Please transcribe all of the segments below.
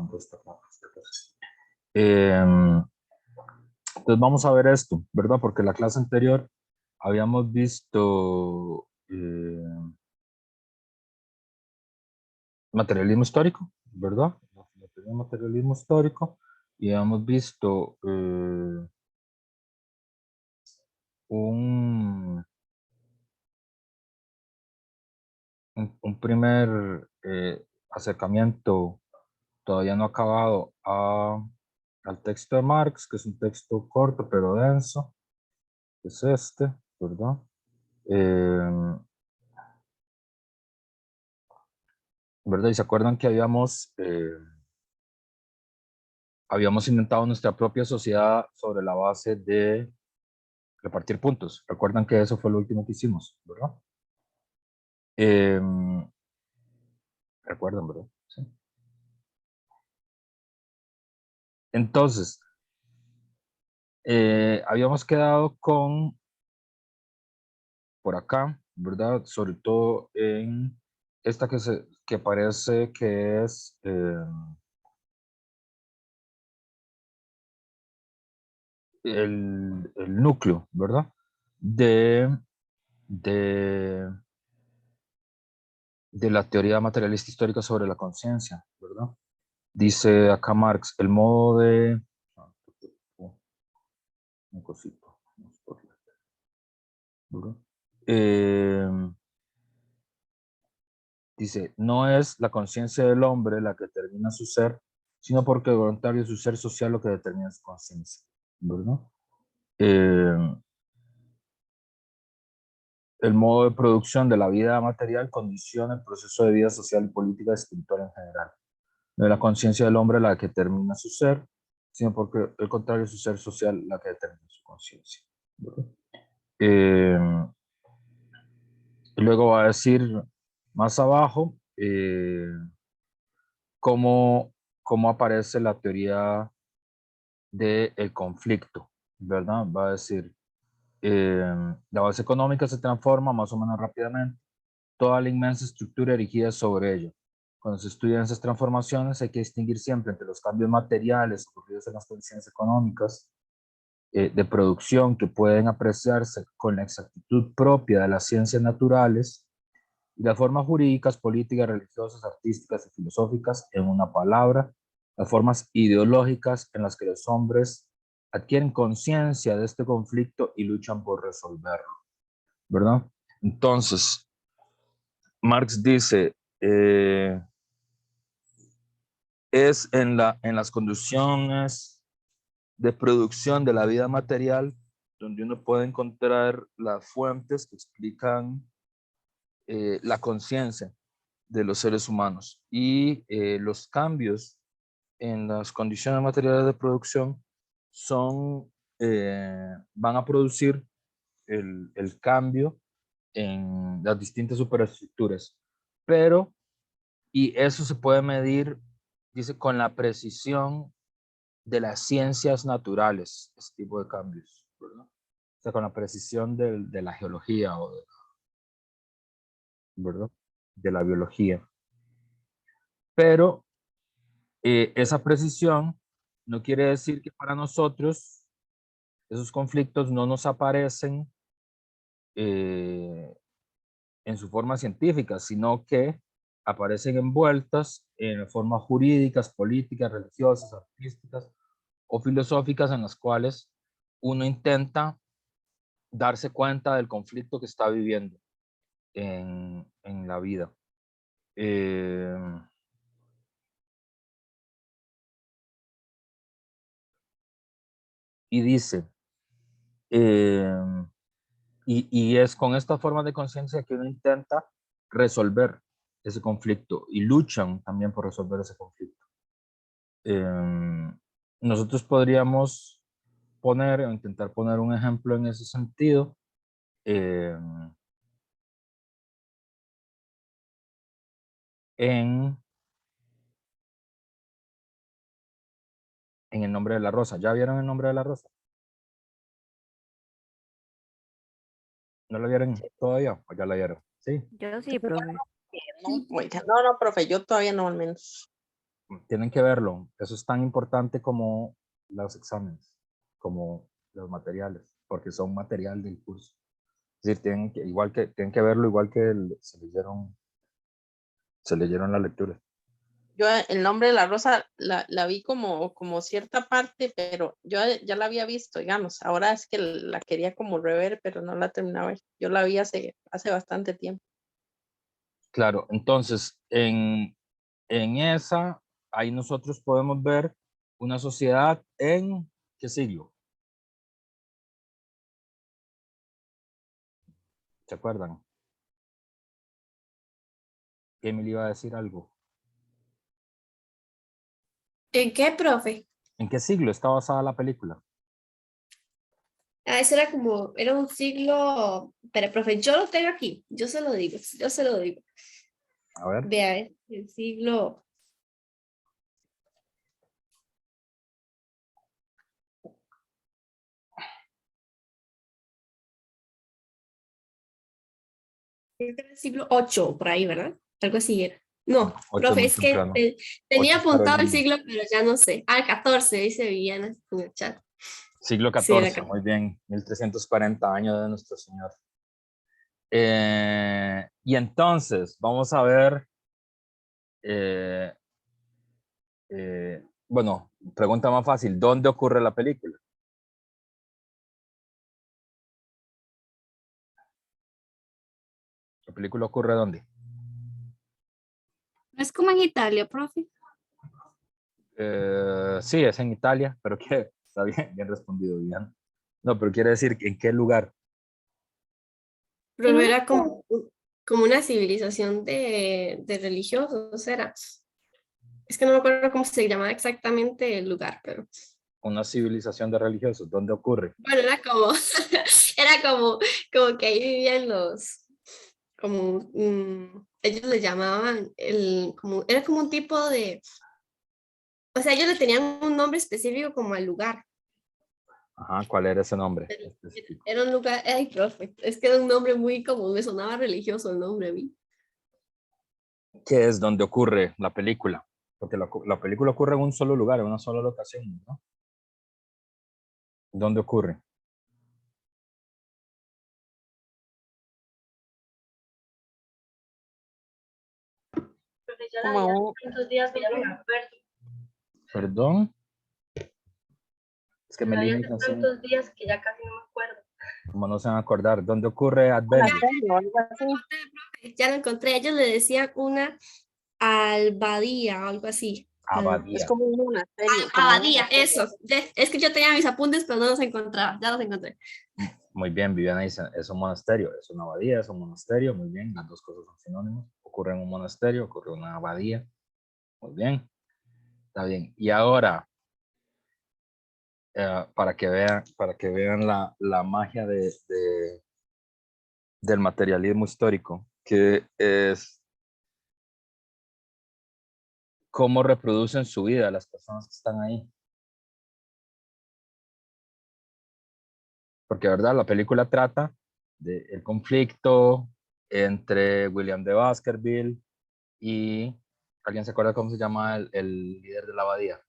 compuesta con esta cosa. Entonces vamos a ver esto, ¿verdad? Porque la clase anterior habíamos visto materialismo histórico, ¿verdad? Materialismo histórico, y habíamos visto un primer acercamiento todavía no acabado al texto de Marx, que es un texto corto pero denso, que es este, ¿verdad? ¿Verdad? Y se acuerdan que habíamos inventado nuestra propia sociedad sobre la base de repartir puntos. Recuerdan que eso fue lo último que hicimos, ¿verdad? Recuerdan, ¿verdad? Sí. Entonces, habíamos quedado con, por acá, ¿verdad? Sobre todo en esta que parece que es el núcleo, ¿verdad? De, de, de la teoría materialista histórica sobre la conciencia, ¿verdad? Dice acá Marx, el modo de... Un cosito, ¿verdad? Dice, no es la conciencia del hombre la que determina su ser, sino porque el voluntario es su ser social lo que determina su conciencia, ¿verdad? El modo de producción de la vida material condiciona el proceso de vida social y política espiritual en general. No es la conciencia del hombre la que determina su ser, sino porque el contrario es su ser social la que determina su conciencia. Y luego va a decir más abajo cómo aparece la teoría del conflicto, ¿verdad? Va a decir, la base económica se transforma más o menos rápidamente, toda la inmensa estructura erigida sobre ello. Cuando se estudian esas transformaciones hay que distinguir siempre entre los cambios materiales ocurridos en las condiciones económicas de producción que pueden apreciarse con la exactitud propia de las ciencias naturales y las formas jurídicas, políticas, religiosas, artísticas y filosóficas, en una palabra, las formas ideológicas en las que los hombres adquieren conciencia de este conflicto y luchan por resolverlo, ¿verdad? Entonces, Marx dice, es en las condiciones de producción de la vida material donde uno puede encontrar las fuentes que explican la conciencia de los seres humanos y los cambios en las condiciones materiales de producción van a producir el cambio en las distintas superestructuras. Pero, y eso se puede medir, dice, con la precisión de las ciencias naturales, este tipo de cambios, ¿verdad? O sea, con la precisión de la geología o ¿verdad? De la biología. Pero esa precisión no quiere decir que para nosotros esos conflictos no nos aparecen en su forma científica, sino que aparecen envueltas en formas jurídicas, políticas, religiosas, artísticas o filosóficas en las cuales uno intenta darse cuenta del conflicto que está viviendo en la vida. Y dice, y es con esta forma de conciencia que uno intenta resolver ese conflicto y luchan también por resolver ese conflicto. Nosotros podríamos poner o intentar poner un ejemplo en ese sentido. En El nombre de la rosa. ¿Ya vieron El nombre de la rosa? ¿No la vieron todavía? ¿O ya la vieron? Sí. Yo sí, profe. No, profe, yo todavía no, al menos. Tienen que verlo. Eso es tan importante como los exámenes, como los materiales, porque son material del curso. Es decir, tienen que verlo igual que se leyeron la lectura. Yo El nombre de la rosa la vi como cierta parte, pero yo ya la había visto, digamos. Ahora es que la quería como rever, pero no la terminaba de ver. Yo la vi hace bastante tiempo. Claro, entonces en esa, ahí nosotros podemos ver una sociedad en ¿qué siglo? ¿Se acuerdan? Emily iba a decir algo. ¿En qué, profe? ¿En qué siglo está basada la película? Ah, eso era un siglo, pero profe, yo lo tengo aquí, yo se lo digo, yo se lo digo. A ver. Vea, el siglo, creo que era el siglo 8, por ahí, ¿verdad? Algo así era. No, 8 es profe, muy es que temprano. tenía 8 es apuntado el Carolina. siglo, pero ya no sé. Ah, 14, dice Viviana en el chat. Siglo Sí, era XIV, muy bien. 1340 años de nuestro Señor. Y entonces, vamos a ver, eh, bueno, pregunta más fácil, ¿dónde ocurre la película? ¿La película ocurre dónde? No es como en Italia, profe. Sí, es en Italia, pero que está bien, bien respondido, bien. No, pero quiere decir en qué lugar. Pero era como una civilización de religiosos, era. Es que no me acuerdo cómo se llamaba exactamente el lugar, pero Una civilización de religiosos, ¿dónde ocurre? bueno, era como, era como que ahí vivían como, ellos le llamaban, era como un tipo de, o sea, ellos le tenían un nombre específico como al lugar. Ajá, ¿cuál era ese nombre Pero específico? era un lugar, ay, profe, es que era un nombre muy como, me sonaba religioso el nombre a mí. ¿Qué es donde ocurre la película? Porque la película ocurre en un solo lugar, en una sola locación, ¿no? ¿Dónde ocurre? Profe, yo la vi hace Como tantos días que ya no me acuerdo. Perdón, es que La vi Melina hace dice así, tantos días que ya casi no me acuerdo. como no se van a acordar. ¿Dónde ocurre una Adventure? serie o algo así. Ya lo encontré, ellos le decían una albadía o algo así. Es Abadía. como un monasterio, como un Abadía, monasterio. eso. Es que yo tenía mis apuntes, pero no los encontraba. Ya los encontré. Muy bien, Viviana dice, es un monasterio, es una abadía, es un monasterio, muy bien, las dos cosas son sinónimos. Ocurre en un monasterio, ocurre en una abadía, muy bien, está bien. Y ahora, para que vean la magia del materialismo histórico, que es cómo reproducen su vida las personas que están ahí. Porque, ¿verdad? La película trata del conflicto entre William de Baskerville y, ¿alguien se acuerda cómo se llama el líder de la abadía?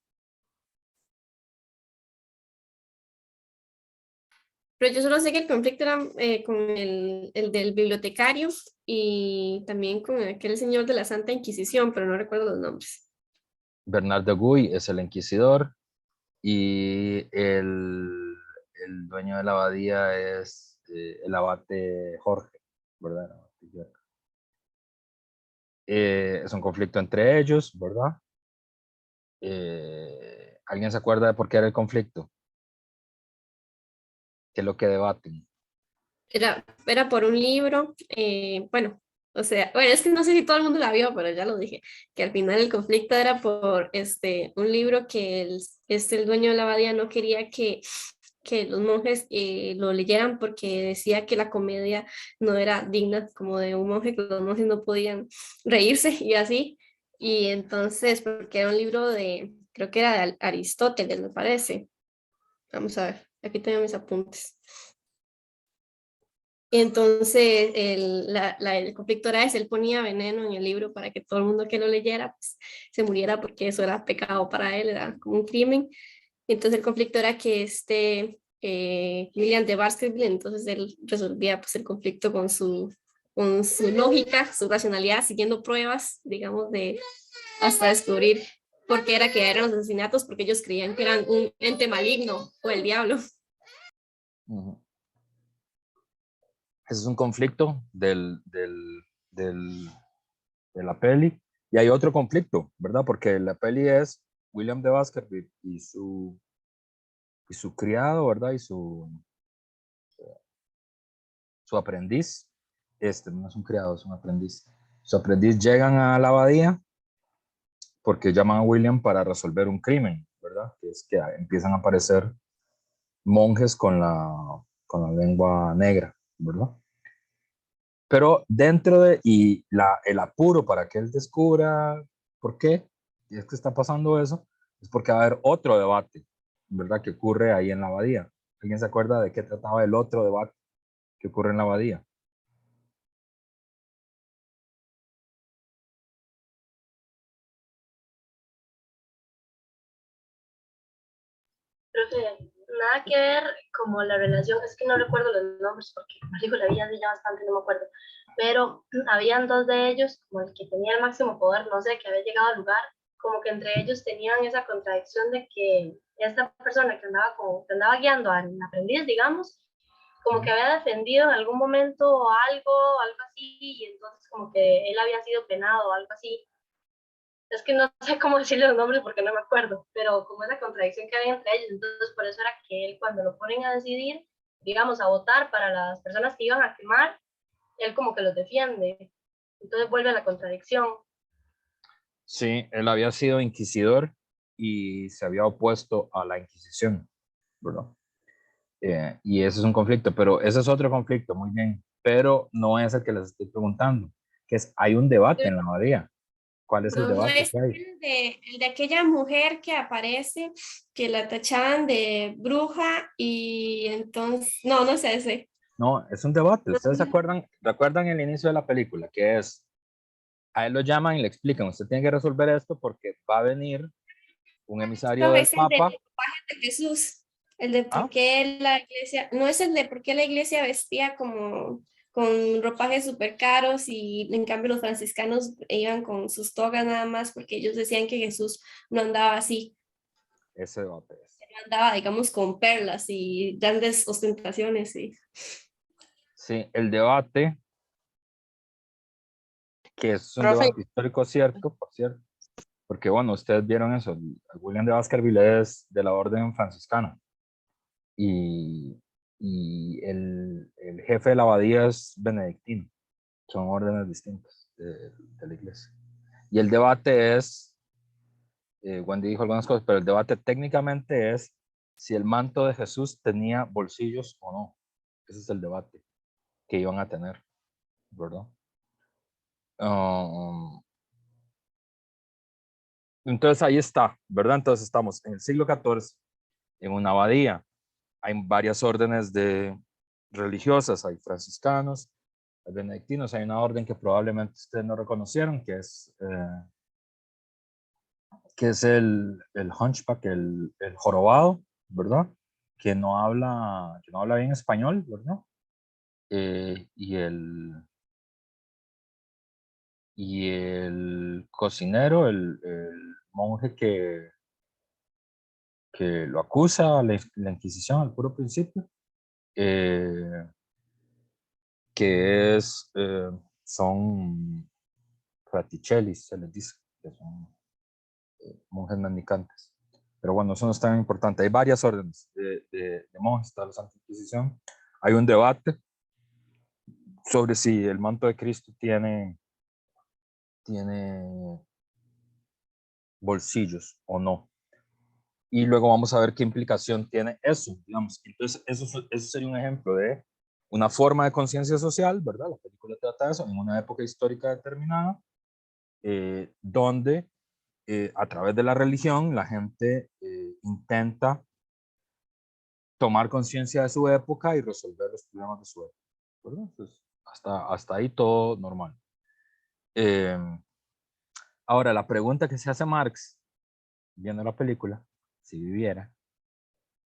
Pero yo solo sé que el conflicto era con el del bibliotecario y también con aquel señor de la Santa Inquisición, pero no recuerdo los nombres. Bernardo Guy es el inquisidor y el dueño de la abadía es el abate Jorge, ¿verdad? Es un conflicto entre ellos, ¿verdad? ¿Alguien se acuerda de por qué era el conflicto? ¿Qué es lo que debaten? Era por un libro, bueno, o sea, bueno, es que no sé si todo el mundo la vio, pero ya lo dije, que al final el conflicto era por un libro que el dueño de la abadía no quería que los monjes lo leyeran porque decía que la comedia no era digna como de un monje, que los monjes no podían reírse y así. Y entonces, porque era un libro creo que era de Aristóteles, me parece. Vamos a ver, aquí tengo mis apuntes. Entonces, el conflicto era ese, él ponía veneno en el libro para que todo el mundo que lo leyera pues, se muriera porque eso era pecado para él, era como un crimen. Entonces, el conflicto era que William de Baskerville, entonces él resolvía pues, el conflicto con su lógica, su racionalidad, siguiendo pruebas, digamos, hasta descubrir por qué era que eran los asesinatos, porque ellos creían que eran un ente maligno o el diablo. Ujú. Ese es un conflicto de la peli. Y hay otro conflicto, ¿verdad? Porque la peli es William de Baskerville y su criado, ¿verdad? Y su aprendiz. No es un criado, es un aprendiz. Su aprendiz llegan a la abadía porque llaman a William para resolver un crimen, ¿verdad? Que es que empiezan a aparecer monjes con la lengua negra, ¿verdad? Pero el apuro para que él descubra por qué es que está pasando eso, es porque va a haber otro debate, ¿verdad? Que ocurre ahí en la abadía. ¿Alguien se acuerda de qué trataba el otro debate que ocurre en la abadía? Profe, nada que ver como la relación, es que no recuerdo los nombres porque como digo, la vida ya bastante, no me acuerdo, pero habían dos de ellos, como el que tenía el máximo poder, no sé, que había llegado al lugar, como que entre ellos tenían esa contradicción de que esta persona que andaba guiando al aprendiz, digamos, como que había defendido en algún momento algo así, y entonces como que él había sido penado o algo así. Es que no sé cómo decirle los nombres porque no me acuerdo, pero como esa contradicción que había entre ellos, entonces por eso era que él cuando lo ponen a decidir, digamos, a votar para las personas que iban a quemar, él como que los defiende, entonces vuelve a la contradicción. Sí, él había sido inquisidor y se había opuesto a la Inquisición, ¿verdad? Y ese es un conflicto, pero ese es otro conflicto, muy bien, pero no es el que les estoy preguntando, que es, hay un debate en la abadía. ¿Cuál es el No, debate es que hay? el de aquella mujer que aparece, que la tachaban de bruja y entonces, no, no sé ese. No, es un debate. ¿Ustedes se recuerdan el inicio de la película? Que es, a él lo llaman y le explican, usted tiene que resolver esto porque va a venir un emisario Profe, del es el de Papa. los ropajes de Jesús, el de por ¿Ah? qué la iglesia, no es el de por qué la iglesia vestía como con ropajes súper caros y en cambio los franciscanos iban con sus togas nada más porque ellos decían que Jesús no andaba así, Ese debate es. andaba digamos con perlas y grandes ostentaciones. Y... Sí, el debate, que es un Profe, debate histórico cierto, por cierto, porque bueno, ustedes vieron eso, William de Baskerville es de la orden franciscana y, y el jefe de la abadía es benedictino, son órdenes distintas de la iglesia. Y el debate es, Wendy dijo algunas cosas, pero el debate técnicamente es si el manto de Jesús tenía bolsillos o no. Ese es el debate que iban a tener, ¿verdad? Um, entonces ahí está, ¿verdad? Entonces estamos en el siglo XIV, en una abadía. Hay varias órdenes religiosas, hay franciscanos, hay benedictinos, hay una orden que probablemente ustedes no reconocieron, que es el hunchback, el jorobado, ¿verdad? Que no habla bien español, ¿verdad? Y el cocinero, el monje que lo acusa a la Inquisición al puro principio, eh, son fraticellis, se les dice, que son monjes mendicantes. Pero bueno, eso no es tan importante. Hay varias órdenes de monjes, está la Santa Inquisición. Hay un debate sobre si el manto de Cristo tiene bolsillos o no. Y luego vamos a ver qué implicación tiene eso, digamos. Entonces, eso sería un ejemplo de una forma de conciencia social, ¿verdad? La película trata de eso en una época histórica determinada, donde a través de la religión la gente intenta tomar conciencia de su época y resolver los problemas de su época. ¿verdad? Entonces, hasta ahí todo normal. Ahora, la pregunta que se hace Marx, viendo la película, si viviera,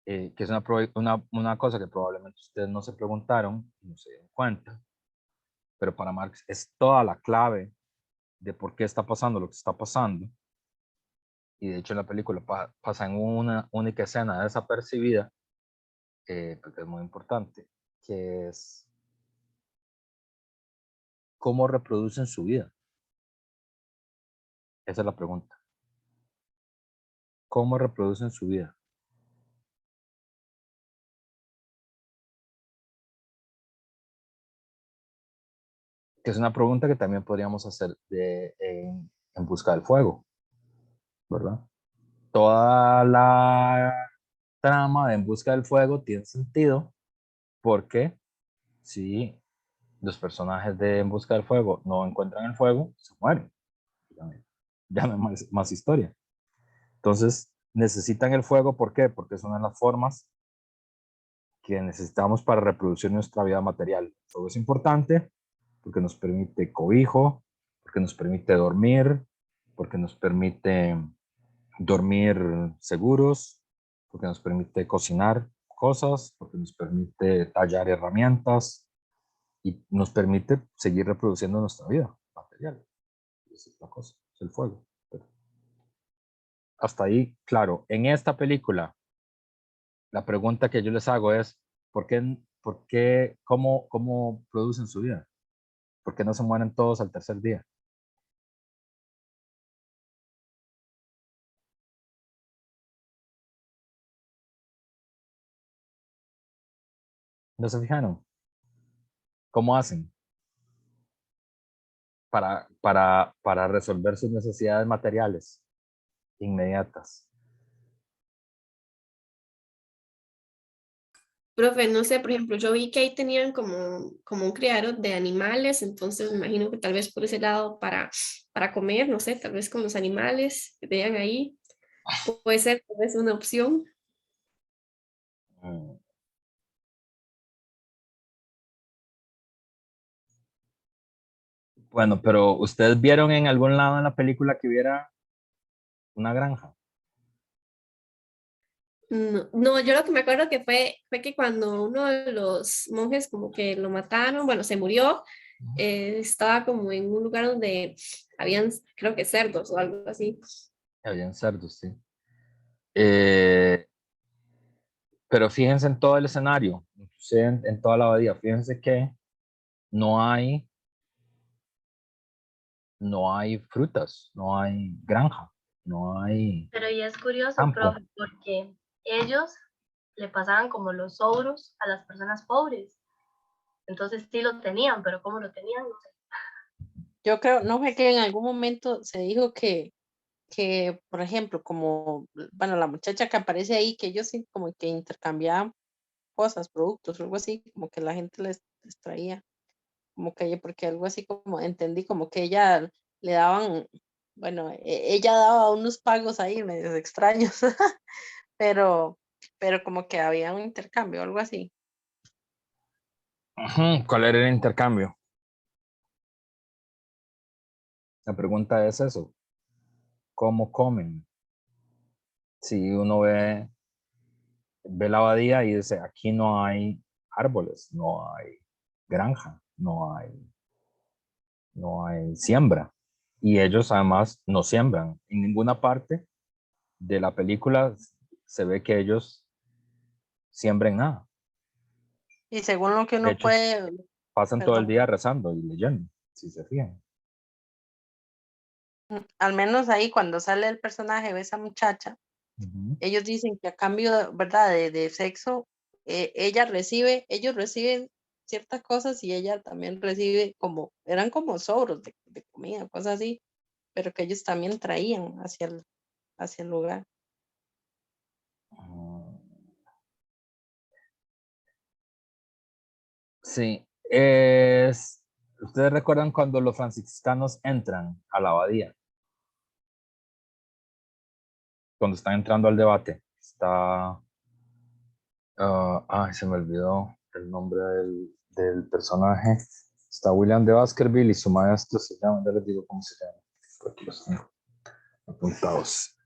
que es una cosa que probablemente ustedes no se preguntaron, no se dieron cuenta, pero para Marx es toda la clave de por qué está pasando lo que está pasando. Y de hecho en la película pasa en una única escena desapercibida, porque es muy importante, que es cómo reproducen su vida. Esa es la pregunta. ¿Cómo reproducen su vida? Que es una pregunta que también podríamos hacer en busca del fuego, ¿verdad? Toda la trama de En busca del fuego tiene sentido porque si los personajes de En busca del fuego no encuentran el fuego, se mueren. Ya no hay más historia. Entonces, necesitan el fuego, ¿por qué? Porque es una de las formas que necesitamos para reproducir nuestra vida material. El fuego es importante porque nos permite cobijo, porque nos permite dormir, porque nos permite dormir seguros, porque nos permite cocinar cosas, porque nos permite tallar herramientas y nos permite seguir reproduciendo nuestra vida material. Esa es la cosa, es el fuego. Pero hasta ahí, claro, en esta película, la pregunta que yo les hago es, cómo producen su vida? ¿Por qué no se mueren todos al tercer día? ¿No se fijaron? ¿Cómo hacen para resolver sus necesidades materiales inmediatas? Profe, no sé, por ejemplo, yo vi que ahí tenían como un criadero de animales, entonces me imagino que tal vez por ese lado para comer, no sé, tal vez con los animales que tenían ahí, puede ser tal vez una opción. Mm. Bueno, pero ¿ustedes vieron en algún lado en la película que hubiera una granja? No, no, yo lo que me acuerdo que fue que cuando uno de los monjes como que lo mataron, bueno, se murió, estaba como en un lugar donde habían, creo que cerdos o algo así. Habían cerdos, sí. Eh, pero fíjense en todo el escenario, inclusive en toda la abadía, fíjense que no hay, no hay frutas, no hay granja, no hay Pero y es curioso, campo. profe, porque ellos le pasaban como los sobros a las personas pobres. Entonces sí lo tenían, pero ¿cómo lo tenían? No sé. Yo creo, no fue que en algún momento se dijo que, por ejemplo, como, bueno, la muchacha que aparece ahí, que ellos sí como que intercambiaban cosas, productos, algo así, como que la gente les traía, como que ella, porque algo así como entendí, como que ella le daban, bueno, ella daba unos pagos ahí medios extraños, pero, pero como que había un intercambio, algo así. Ujú. ¿Cuál era el intercambio? La pregunta es eso, ¿cómo comen? Si uno ve la abadía y dice, aquí no hay árboles, no hay granja, no hay siembra. Y ellos además no siembran. En ninguna parte de la película se ve que ellos siembren nada. Y según lo que De uno hecho, puede, pasan todo el perdón, día rezando y leyendo, si se fijan. al menos ahí cuando sale el personaje de esa muchacha, Ujú. ellos dicen que a cambio, ¿verdad? De sexo, ellos reciben ciertas cosas y ella también recibe como, eran como sobros de comida, cosas así, pero que ellos también traían hacia el lugar. Ah, sí, ustedes recuerdan cuando los franciscanos entran a la abadía, cuando están entrando al debate. Está, ay, se me olvidó el nombre del personaje está William de Baskerville y su maestro se llama, ya les digo cómo se llama, por aquí los tengo apuntados.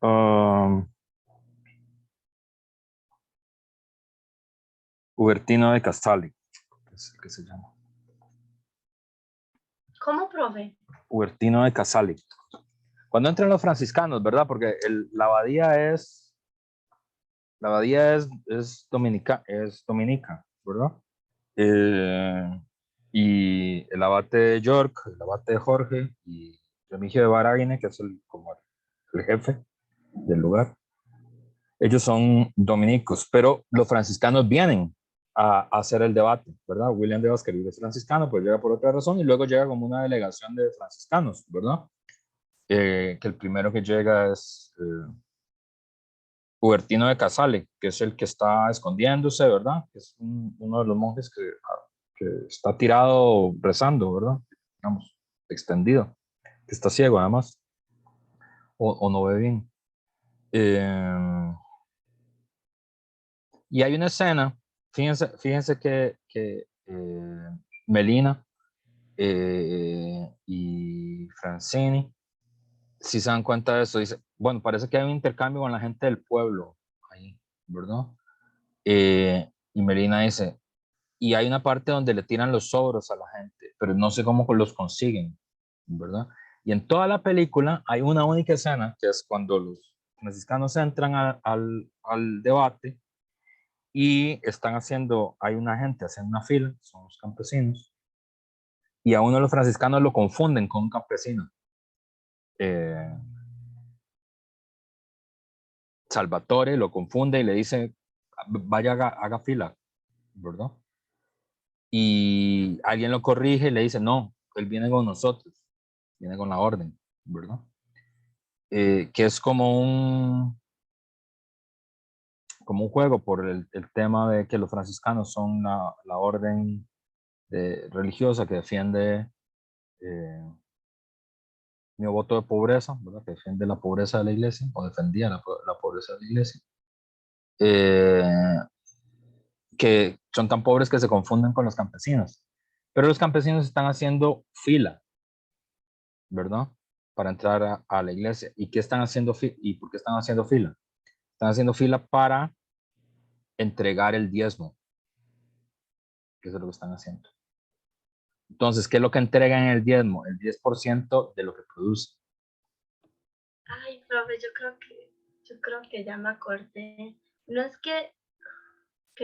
Ubertino de Casale, es el que se llama. ¿Cómo, profe? Ubertino de Casale. Cuando entran los franciscanos, ¿verdad? Porque la abadía es dominica, ¿verdad? Y el abate York, el abate Jorge y Remigio de Baragine, que es como el jefe del lugar, ellos son dominicos, pero los franciscanos vienen a hacer el debate, ¿verdad? William de Baskerville es franciscano, pues llega por otra razón y luego llega como una delegación de franciscanos, ¿verdad? Que el primero que llega es Hubertino de Casale, que es el que está escondiéndose, ¿verdad? Que es uno de los monjes que está tirado rezando, ¿verdad? Digamos, extendido, que está ciego además, o no ve bien. Y hay una escena, fíjense que Melina y Francini, si se dan cuenta de eso, dice, bueno, parece que hay un intercambio con la gente del pueblo ahí, ¿verdad? Y Melina dice, y hay una parte donde le tiran los sobros a la gente, pero no sé cómo los consiguen, ¿verdad? Y en toda la película hay una única escena, que es cuando los franciscanos entran al debate y hay una gente haciendo una fila, son los campesinos, y a uno de los franciscanos lo confunden con un campesino. Salvatore lo confunde y le dice, vaya, haga fila, ¿verdad? Y alguien lo corrige y le dice, no, él viene con nosotros, viene con la orden, ¿verdad? Que es como un juego por el tema de que los franciscanos son la orden religiosa que defiende mi voto de pobreza, ¿verdad? Que defiende la pobreza de la iglesia, o defendía la pobreza de la iglesia. Que son tan pobres que se confunden con los campesinos. Pero los campesinos están haciendo fila, ¿verdad? Para entrar a la iglesia. ¿Y qué están haciendo? ¿Y por qué están haciendo fila? Están haciendo fila para entregar el diezmo. Eso es lo que están haciendo. Entonces, ¿qué es lo que entregan en el diezmo? El 10% de lo que produce. Ay, profe, yo creo que ya me acordé. No es que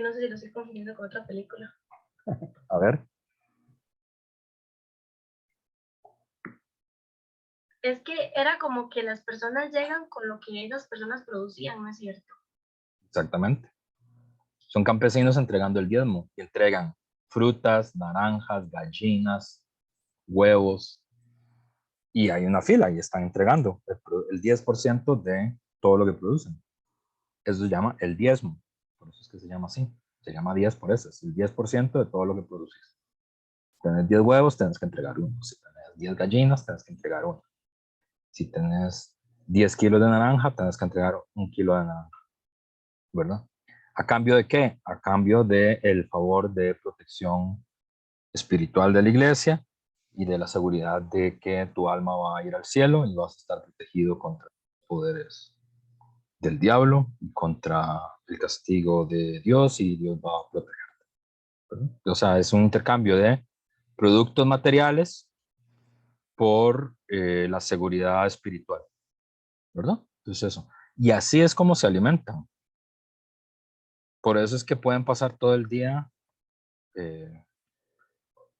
no sé si lo estoy confundiendo con otra película. A ver. Es que era como que las personas llegan con lo que esas personas producían, ¿no es cierto? Exactamente. Son campesinos entregando el diezmo y entregan frutas, naranjas, gallinas, huevos, y hay una fila y están entregando el 10% de todo lo que producen. Eso se llama el diezmo, por eso es que se llama así. Se llama 10 por eso, es el 10% de todo lo que produces. Si tenés 10 huevos, tenés que entregar uno. Si tenés 10 gallinas, tenés que entregar uno. Si tenés 10 kilos de naranja, tenés que entregar 1 kilo de naranja, ¿verdad? ¿A cambio de qué? A cambio del favor de protección espiritual de la iglesia y de la seguridad de que tu alma va a ir al cielo y vas a estar protegido contra los poderes del diablo y contra el castigo de Dios, y Dios va a protegerte, ¿verdad? O sea, es un intercambio de productos materiales por la seguridad espiritual, ¿verdad? Entonces eso. Y así es como se alimentan. Por eso es que pueden pasar todo el día,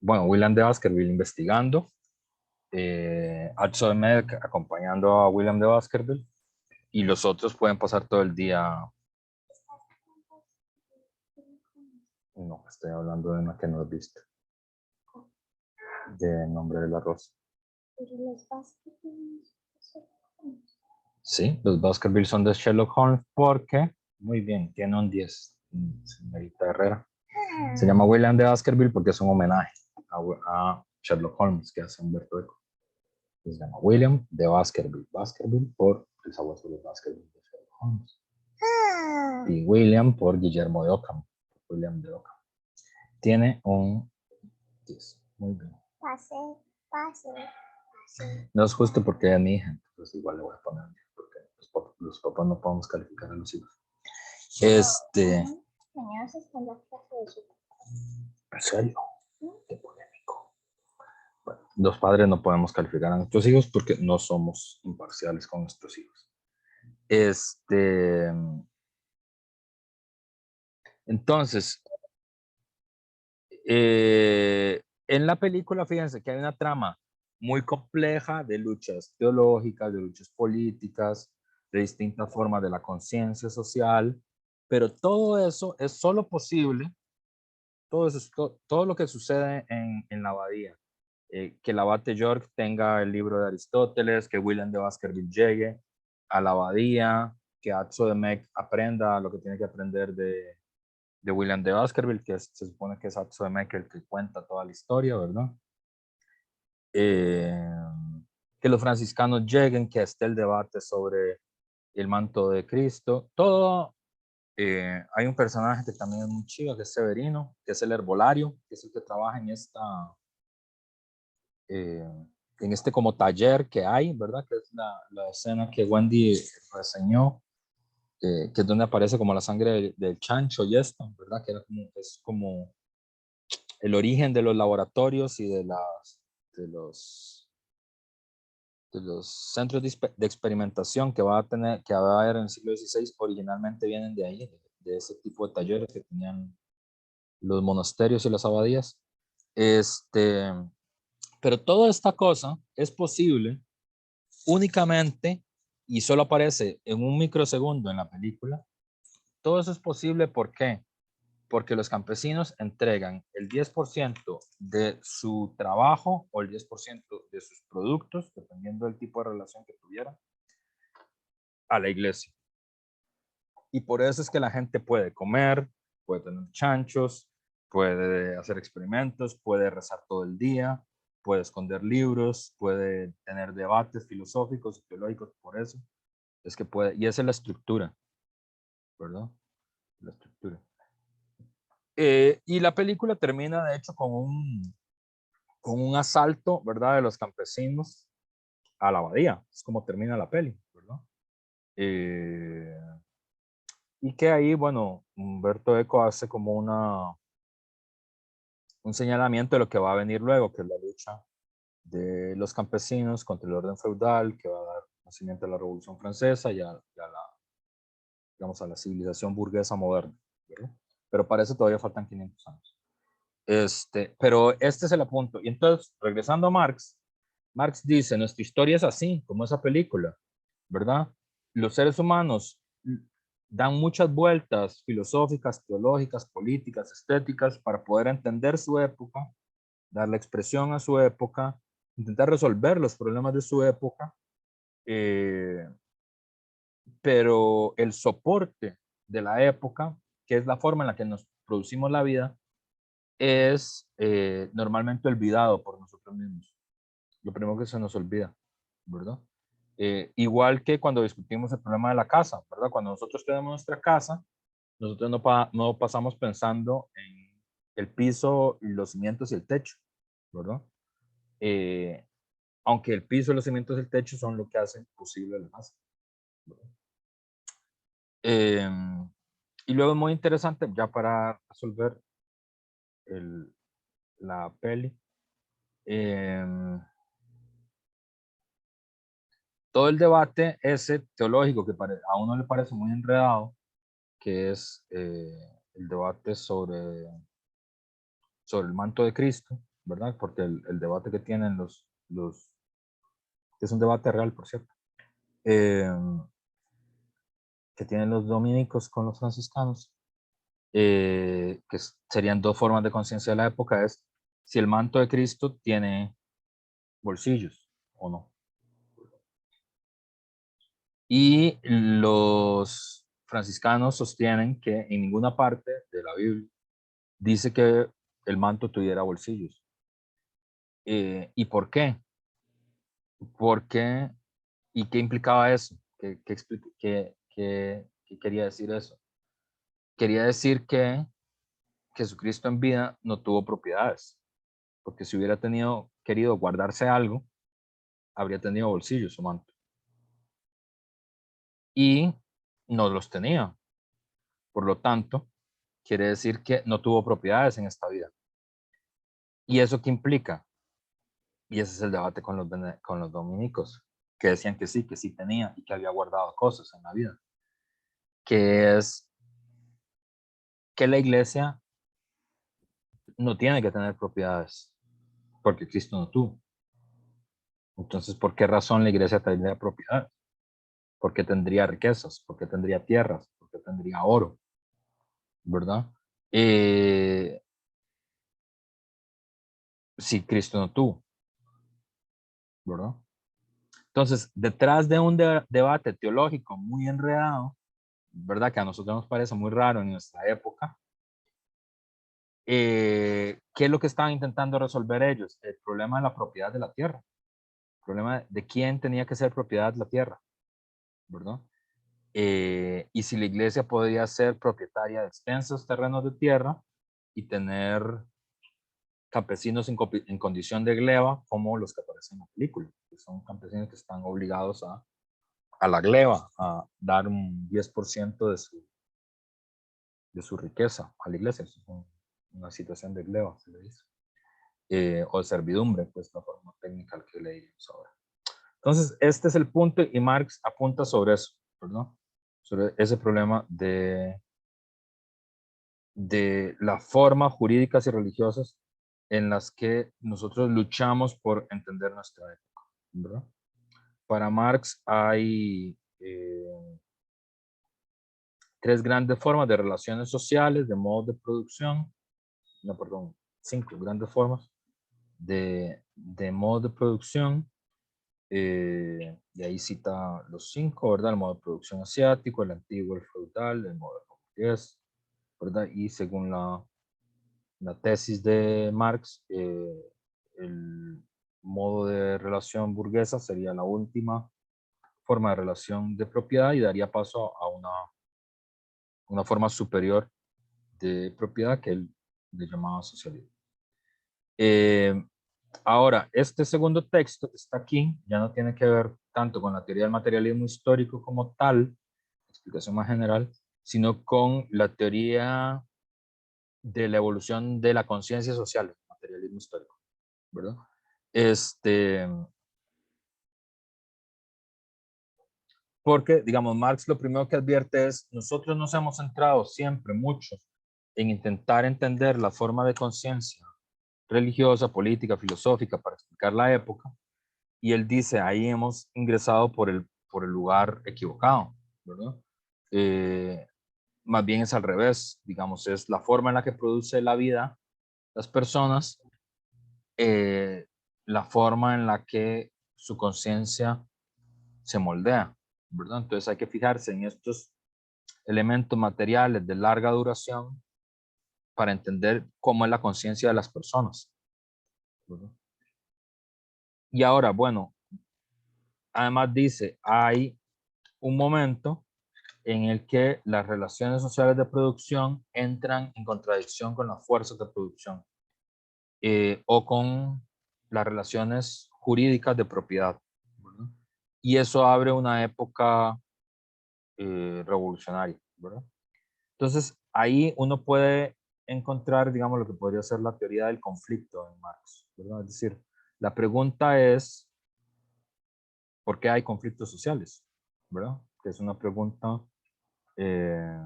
William de Baskerville investigando, Atzo de Med acompañando a William de Baskerville, y los otros pueden pasar todo el día. No, estoy hablando de una que no he visto, de Nombre de la Rosa. Sí, los Baskerville son de Sherlock Holmes porque, muy bien, tiene un 10, señorita Herrera. Se llama William de Baskerville porque es un homenaje a Sherlock Holmes que hace Humberto Eco. Se llama William de Baskerville. Baskerville por el sabueso de Baskerville de Sherlock Holmes. Y William por Guillermo de Ockham. William de Ockham. Tiene un Yes, muy bien. Pase, pase, pase. No es justo porque es mi hija, entonces igual le voy a poner, porque los papás no podemos calificar a los hijos. Mañana se está en la clase de su ¿En serio? Qué polémico. Bueno, los padres no podemos calificar a nuestros hijos porque no somos imparciales con nuestros hijos. Entonces, en la película, fíjense que hay una trama muy compleja de luchas teológicas, de luchas políticas, de distintas formas de la conciencia social, pero todo eso es solo posible, todo lo que sucede en la abadía, que el abate York tenga el libro de Aristóteles, que William de Baskerville llegue a la abadía, que Atzo de Meck aprenda lo que tiene que aprender de William de Baskerville, que se supone que es Atzo de Meck el que cuenta toda la historia, ¿verdad? Que los franciscanos lleguen, que esté el debate sobre el manto de Cristo, todo. Hay un personaje que también es muy chido, que es Severino, que es el herbolario, que es el que trabaja en este como taller que hay, ¿verdad? Que es la escena que Wendy reseñó, que es donde aparece como la sangre del chancho y esto, ¿verdad? Que es como el origen de los laboratorios y de los centros de experimentación que va a haber en el siglo XVI, originalmente vienen de ahí, de ese tipo de talleres que tenían los monasterios y las abadías. Pero toda esta cosa es posible únicamente, y solo aparece en un microsegundo en la película. Todo eso es posible, ¿por qué? Porque los campesinos entregan el 10% de su trabajo o el 10% de sus productos, dependiendo del tipo de relación que tuvieran, a la iglesia. Y por eso es que la gente puede comer, puede tener chanchos, puede hacer experimentos, puede rezar todo el día, puede esconder libros, puede tener debates filosóficos y teológicos. Por eso es que puede, y esa es la estructura, ¿verdad? La estructura. Y la película termina, de hecho, con un asalto, ¿verdad?, de los campesinos a la abadía. Es como termina la peli, ¿verdad? Y que ahí, bueno, Humberto Eco hace como un señalamiento de lo que va a venir luego, que es la lucha de los campesinos contra el orden feudal, que va a dar nacimiento a la Revolución Francesa y a digamos, a la civilización burguesa moderna, ¿verdad? Pero para eso todavía faltan 500 años. Pero este es el apunto. Y entonces, regresando a Marx dice, nuestra historia es así, como esa película, ¿verdad? Los seres humanos dan muchas vueltas filosóficas, teológicas, políticas, estéticas, para poder entender su época, darle expresión a su época, intentar resolver los problemas de su época, pero el soporte de la época, que es la forma en la que nos producimos la vida, es normalmente olvidado por nosotros mismos. Lo primero que se nos olvida, ¿verdad? Igual que cuando discutimos el problema de la casa, ¿verdad? Cuando nosotros tenemos nuestra casa, nosotros no pasamos pensando en el piso, y los cimientos y el techo, ¿verdad? Aunque el piso, los cimientos y el techo son lo que hacen posible la casa, ¿verdad? Y luego es muy interesante, ya para resolver la peli, todo el debate ese teológico que a uno le parece muy enredado, que es el debate sobre el manto de Cristo, ¿verdad? Porque el debate que tienen que es un debate real, por cierto, que tienen los dominicos con los franciscanos, que serían dos formas de conciencia de la época, es si el manto de Cristo tiene bolsillos o no. Y los franciscanos sostienen que en ninguna parte de la Biblia dice que el manto tuviera bolsillos. ¿Y por qué? Porque, ¿y qué implicaba eso? ¿Qué quería decir eso? Quería decir que Jesucristo en vida no tuvo propiedades, porque si hubiera querido guardarse algo, habría tenido bolsillos su manto. Y no los tenía. Por lo tanto, quiere decir que no tuvo propiedades en esta vida. ¿Y eso qué implica? Y ese es el debate con los dominicos, que decían que sí tenía y que había guardado cosas en la vida. Que es que la iglesia no tiene que tener propiedades, porque Cristo no tuvo. Entonces, ¿por qué razón la iglesia tendría propiedades? Porque tendría riquezas, porque tendría tierras, porque tendría oro, ¿verdad? Si Cristo no tuvo, ¿verdad? Entonces, detrás de un debate teológico muy enredado, ¿verdad? Que a nosotros nos parece muy raro en nuestra época, ¿qué es lo que estaban intentando resolver ellos? El problema de la propiedad de la tierra, el problema de quién tenía que ser propiedad de la tierra, ¿verdad? Y si la iglesia podría ser propietaria de extensos terrenos de tierra y tener campesinos en condición de gleba, como los que aparecen en la película, que son campesinos que están obligados a la gleba, a dar un 10% de su riqueza a la iglesia. Eso es una situación de gleba, se le dice. O de servidumbre, pues la forma técnica que leímos ahora. Entonces, este es el punto y Marx apunta sobre eso, ¿verdad? Sobre ese problema de las formas jurídicas y religiosas en las que nosotros luchamos por entender nuestra época, ¿verdad? Para Marx hay 3 grandes formas de relaciones sociales, de modos de producción, no, perdón, 5 grandes formas de modos de producción, y ahí cita los 5, ¿verdad? El modo de producción asiático, el antiguo, el feudal, el modo burgués, ¿verdad? Y según la tesis de Marx, el modo de relación burguesa sería la última forma de relación de propiedad y daría paso a una forma superior de propiedad que él le llamaba socialismo. Ahora, este segundo texto que está aquí ya no tiene que ver tanto con la teoría del materialismo histórico como tal, explicación más general, sino con la teoría de la evolución de la conciencia social, materialismo histórico, ¿verdad? Porque, digamos, Marx lo primero que advierte es, nosotros nos hemos centrado siempre mucho en intentar entender la forma de conciencia religiosa, política, filosófica para explicar la época, y él dice, ahí hemos ingresado por el lugar equivocado, ¿verdad? Más bien es al revés, digamos, es la forma en la que produce la vida las personas, la forma en la que su conciencia se moldea, ¿verdad? Entonces hay que fijarse en estos elementos materiales de larga duración para entender cómo es la conciencia de las personas, ¿verdad? Y ahora, bueno, además dice, hay un momento en el que las relaciones sociales de producción entran en contradicción con las fuerzas de producción o con las relaciones jurídicas de propiedad, ¿verdad? Y eso abre una época revolucionaria, ¿verdad? Entonces, ahí uno puede encontrar, digamos, lo que podría ser la teoría del conflicto en Marx, ¿verdad? Es decir, la pregunta es, ¿por qué hay conflictos sociales? ¿Verdad? Que es una pregunta eh,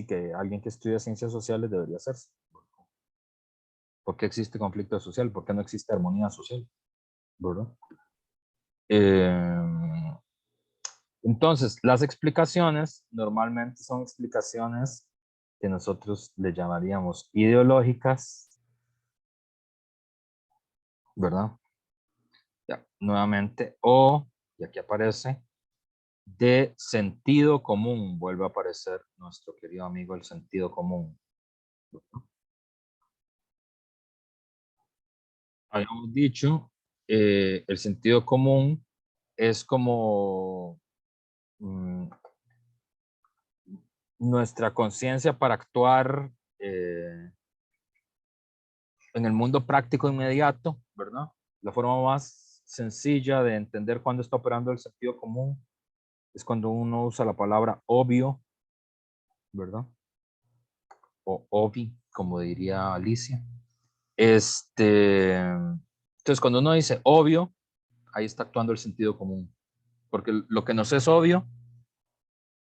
que alguien que estudia ciencias sociales debería hacerse. ¿Por qué existe conflicto social? ¿Por qué no existe armonía social? ¿Verdad? Entonces, las explicaciones normalmente son explicaciones que nosotros le llamaríamos ideológicas, ¿verdad? Ya, nuevamente, o, y aquí aparece, de sentido común, vuelve a aparecer nuestro querido amigo el sentido común. Habíamos dicho, el sentido común es como nuestra conciencia para actuar en el mundo práctico inmediato, ¿verdad? La forma más sencilla de entender cuándo está operando el sentido común es cuando uno usa la palabra obvio, ¿verdad? O obvi, como diría Alicia. Entonces, cuando uno dice obvio, ahí está actuando el sentido común. Porque lo que nos es obvio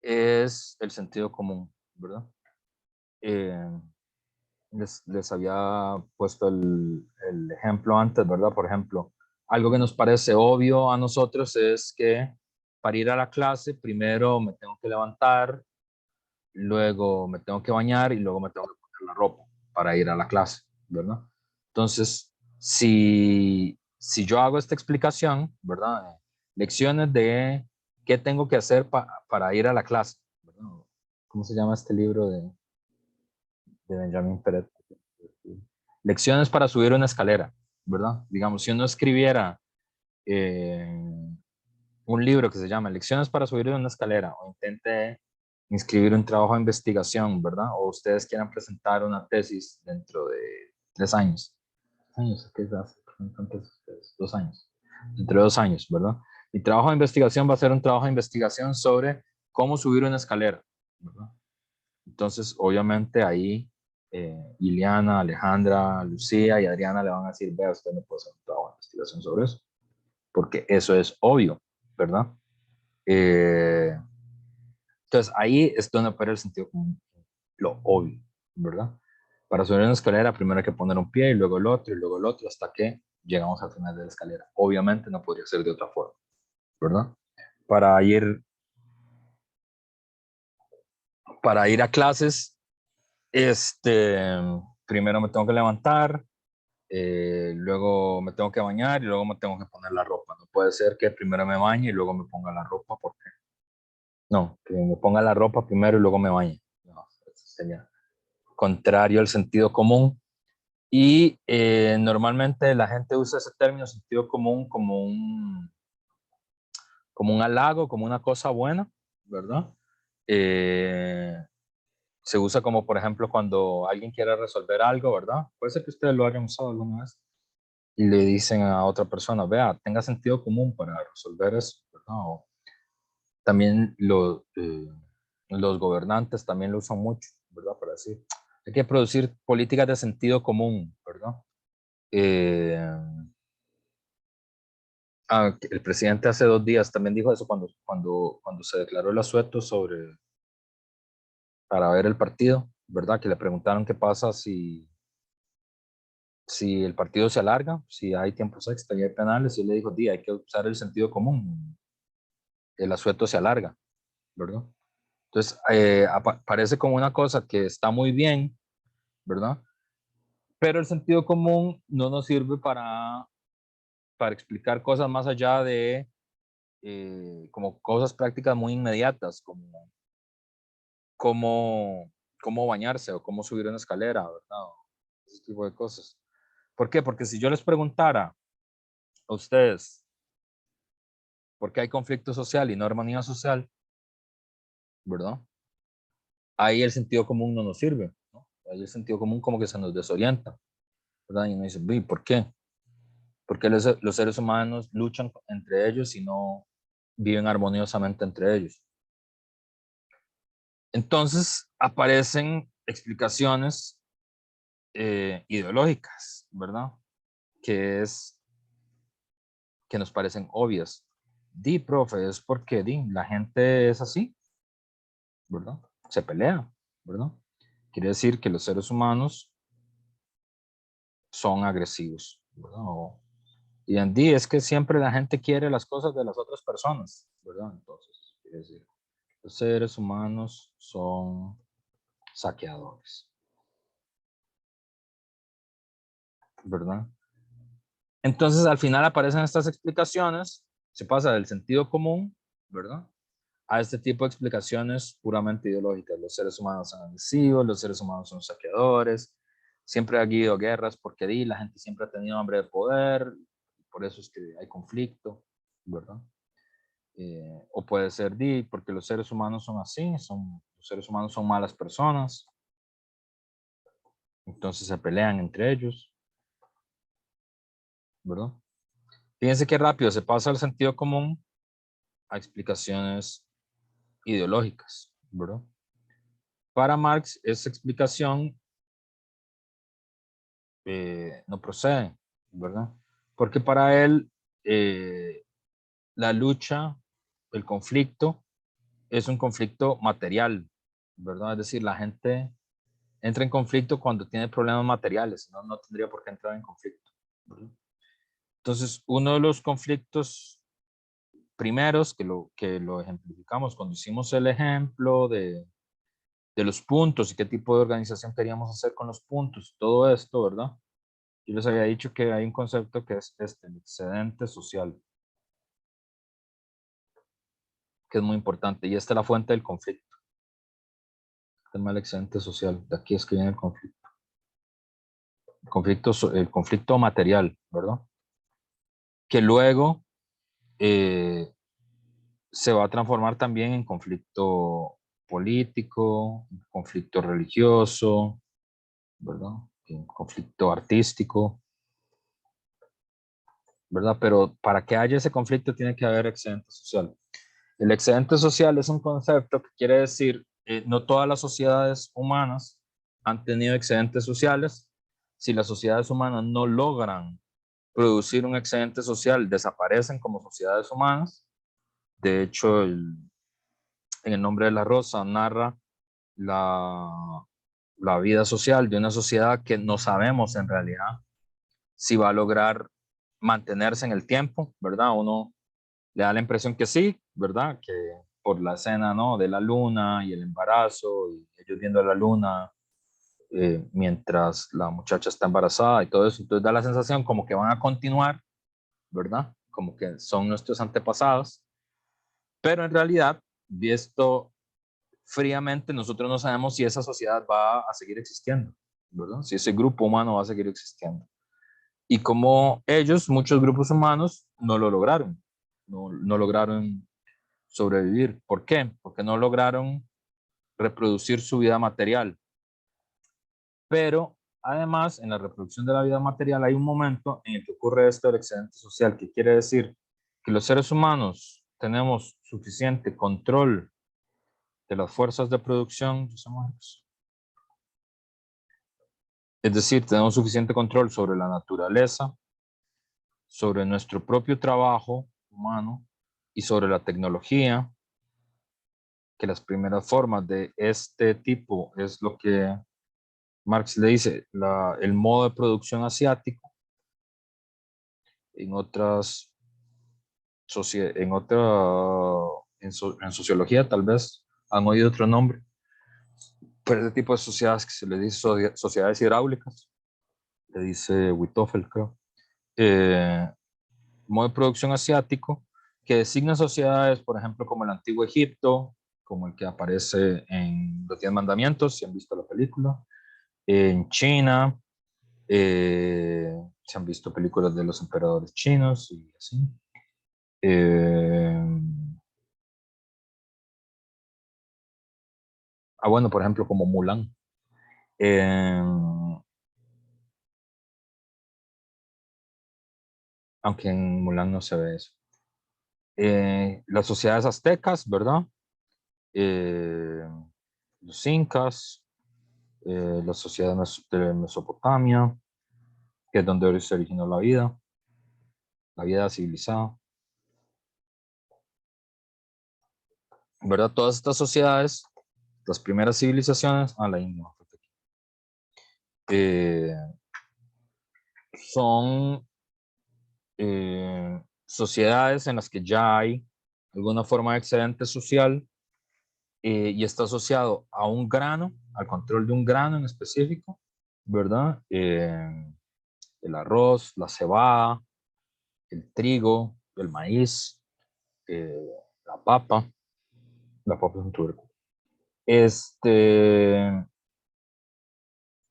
es el sentido común, ¿verdad? Les había puesto el ejemplo antes, ¿verdad? Por ejemplo, algo que nos parece obvio a nosotros es que para ir a la clase, primero me tengo que levantar, luego me tengo que bañar y luego me tengo que poner la ropa para ir a la clase, ¿verdad? Entonces, si yo hago esta explicación, ¿verdad? Lecciones de qué tengo que hacer para ir a la clase, ¿verdad? ¿Cómo se llama este libro de Benjamin Peret? Lecciones para subir una escalera, ¿verdad? Digamos, si uno escribiera un libro que se llama Lecciones para subir una escalera o intente inscribir un trabajo de investigación, ¿verdad? O ustedes quieran presentar una tesis dentro de 3 años. ¿Qué es hace? 2 años. Dentro de 2 años, ¿verdad? Mi trabajo de investigación va a ser un trabajo de investigación sobre cómo subir una escalera, ¿verdad? Entonces, obviamente ahí Iliana, Alejandra, Lucía y Adriana le van a decir, vea, usted no puede hacer un trabajo de investigación sobre eso, porque eso es obvio, ¿verdad? Entonces, ahí es donde opera el sentido común, lo obvio, ¿verdad? Para subir una escalera, primero hay que poner un pie y luego el otro y luego el otro hasta que llegamos al final de la escalera. Obviamente no podría ser de otra forma, ¿verdad? Para ir, para ir a clases, primero me tengo que levantar, luego me tengo que bañar y luego me tengo que poner la ropa. No puede ser que primero me bañe y luego me ponga la ropa, porque no, que me ponga la ropa primero y luego me bañe. No, eso sería contrario al sentido común. Y normalmente la gente usa ese término sentido común como un halago, como una cosa buena, ¿verdad? Eh, Se usa como, por ejemplo, cuando alguien quiere resolver algo, ¿verdad? Puede ser que ustedes lo hayan usado alguna vez. Y le dicen a otra persona, vea, tenga sentido común para resolver eso, ¿verdad? O también los gobernantes también lo usan mucho, ¿verdad? Para decir, hay que producir políticas de sentido común, ¿verdad? Eh, el presidente hace 2 días también dijo eso cuando se declaró el asueto para ver el partido, ¿verdad? Que le preguntaron qué pasa si el partido se alarga, si hay tiempos extra y hay penales, y él le dijo, hay que usar el sentido común, el asueto se alarga, ¿verdad? Entonces, parece como una cosa que está muy bien, ¿verdad? Pero el sentido común no nos sirve para explicar cosas más allá de como cosas prácticas muy inmediatas, como cómo bañarse o cómo subir una escalera, ¿verdad? Ese tipo de cosas. ¿Por qué? Porque si yo les preguntara a ustedes por qué hay conflicto social y no armonía social, ¿verdad? Ahí el sentido común no nos sirve, ¿no? Ahí el sentido común como que se nos desorienta, ¿verdad? Y uno dice, ¿por qué? Porque los seres humanos luchan entre ellos y no viven armoniosamente entre ellos. Entonces aparecen explicaciones ideológicas, ¿verdad? Que nos parecen obvias. Profe, es porque la gente es así, ¿verdad? Se pelea, ¿verdad? Quiere decir que los seres humanos son agresivos, ¿verdad? Y en es que siempre la gente quiere las cosas de las otras personas, ¿verdad? Entonces, quiere decir, los seres humanos son saqueadores, ¿verdad? Entonces, al final aparecen estas explicaciones, se pasa del sentido común, ¿verdad? A este tipo de explicaciones puramente ideológicas. Los seres humanos son agresivos, los seres humanos son saqueadores, siempre ha habido guerras porque la gente siempre ha tenido hambre de poder, por eso es que hay conflicto, ¿verdad? O puede ser porque los seres humanos son así, los seres humanos son malas personas, entonces se pelean entre ellos. ¿verdad? Fíjense qué rápido se pasa al sentido común a explicaciones ideológicas, ¿verdad? Para Marx, esa explicación no procede, ¿verdad? Porque para él la lucha, el conflicto, es un conflicto material, ¿verdad? Es decir, la gente entra en conflicto cuando tiene problemas materiales, no tendría por qué entrar en conflicto, ¿verdad? Entonces, uno de los conflictos primeros que lo ejemplificamos cuando hicimos el ejemplo de los puntos y qué tipo de organización queríamos hacer con los puntos, todo esto, ¿verdad? Yo les había dicho que hay un concepto que es el excedente social, que es muy importante, y esta es la fuente del conflicto. El tema del excedente social, de aquí es que viene el conflicto. El conflicto material, ¿verdad? Que luego se va a transformar también en conflicto político, conflicto religioso, ¿verdad? En conflicto artístico, ¿verdad? Pero para que haya ese conflicto tiene que haber excedente social. El excedente social es un concepto que quiere decir no todas las sociedades humanas han tenido excedentes sociales. Si las sociedades humanas no logran producir un excedente social, desaparecen como sociedades humanas. De hecho, en El nombre de la rosa narra la vida social de una sociedad que no sabemos en realidad si va a lograr mantenerse en el tiempo, ¿verdad? Uno le da la impresión que sí, ¿verdad? Que por la escena, ¿no? De la luna y el embarazo y ellos viendo la luna mientras la muchacha está embarazada y todo eso, entonces da la sensación como que van a continuar, ¿verdad? Como que son nuestros antepasados, pero en realidad, visto fríamente, nosotros no sabemos si esa sociedad va a seguir existiendo, ¿verdad? Si ese grupo humano va a seguir existiendo. Y como ellos, muchos grupos humanos, no lo lograron, no lograron sobrevivir. ¿Por qué? Porque no lograron reproducir su vida material. Pero además, en la reproducción de la vida material hay un momento en el que ocurre esto del excedente social, que quiere decir que los seres humanos tenemos suficiente control de las fuerzas de producción, es decir, tenemos suficiente control sobre la naturaleza, sobre nuestro propio trabajo humano y sobre la tecnología, que las primeras formas de este tipo es lo que Marx le dice el modo de producción asiático. En otras en sociología tal vez han oído otro nombre, pero ese tipo de sociedades que se le dice sociedades hidráulicas, le dice Witoffel, creo. Modo de producción asiático, que designa sociedades, por ejemplo, como el Antiguo Egipto, como el que aparece en Los 10 Mandamientos, si han visto la película, en China, se han visto películas de los emperadores chinos y así. Bueno, por ejemplo, como Mulan. Aunque en Mulan no se ve eso. Las sociedades aztecas, ¿verdad? Los incas, la sociedad de Mesopotamia, que es donde se originó la vida civilizada. ¿Verdad? Todas estas sociedades, las primeras civilizaciones, la India, son sociedades en las que ya hay alguna forma de excedente social y está asociado a un grano, al control de un grano en específico, ¿verdad? El arroz, la cebada, el trigo, el maíz, la papa es un tubérculo.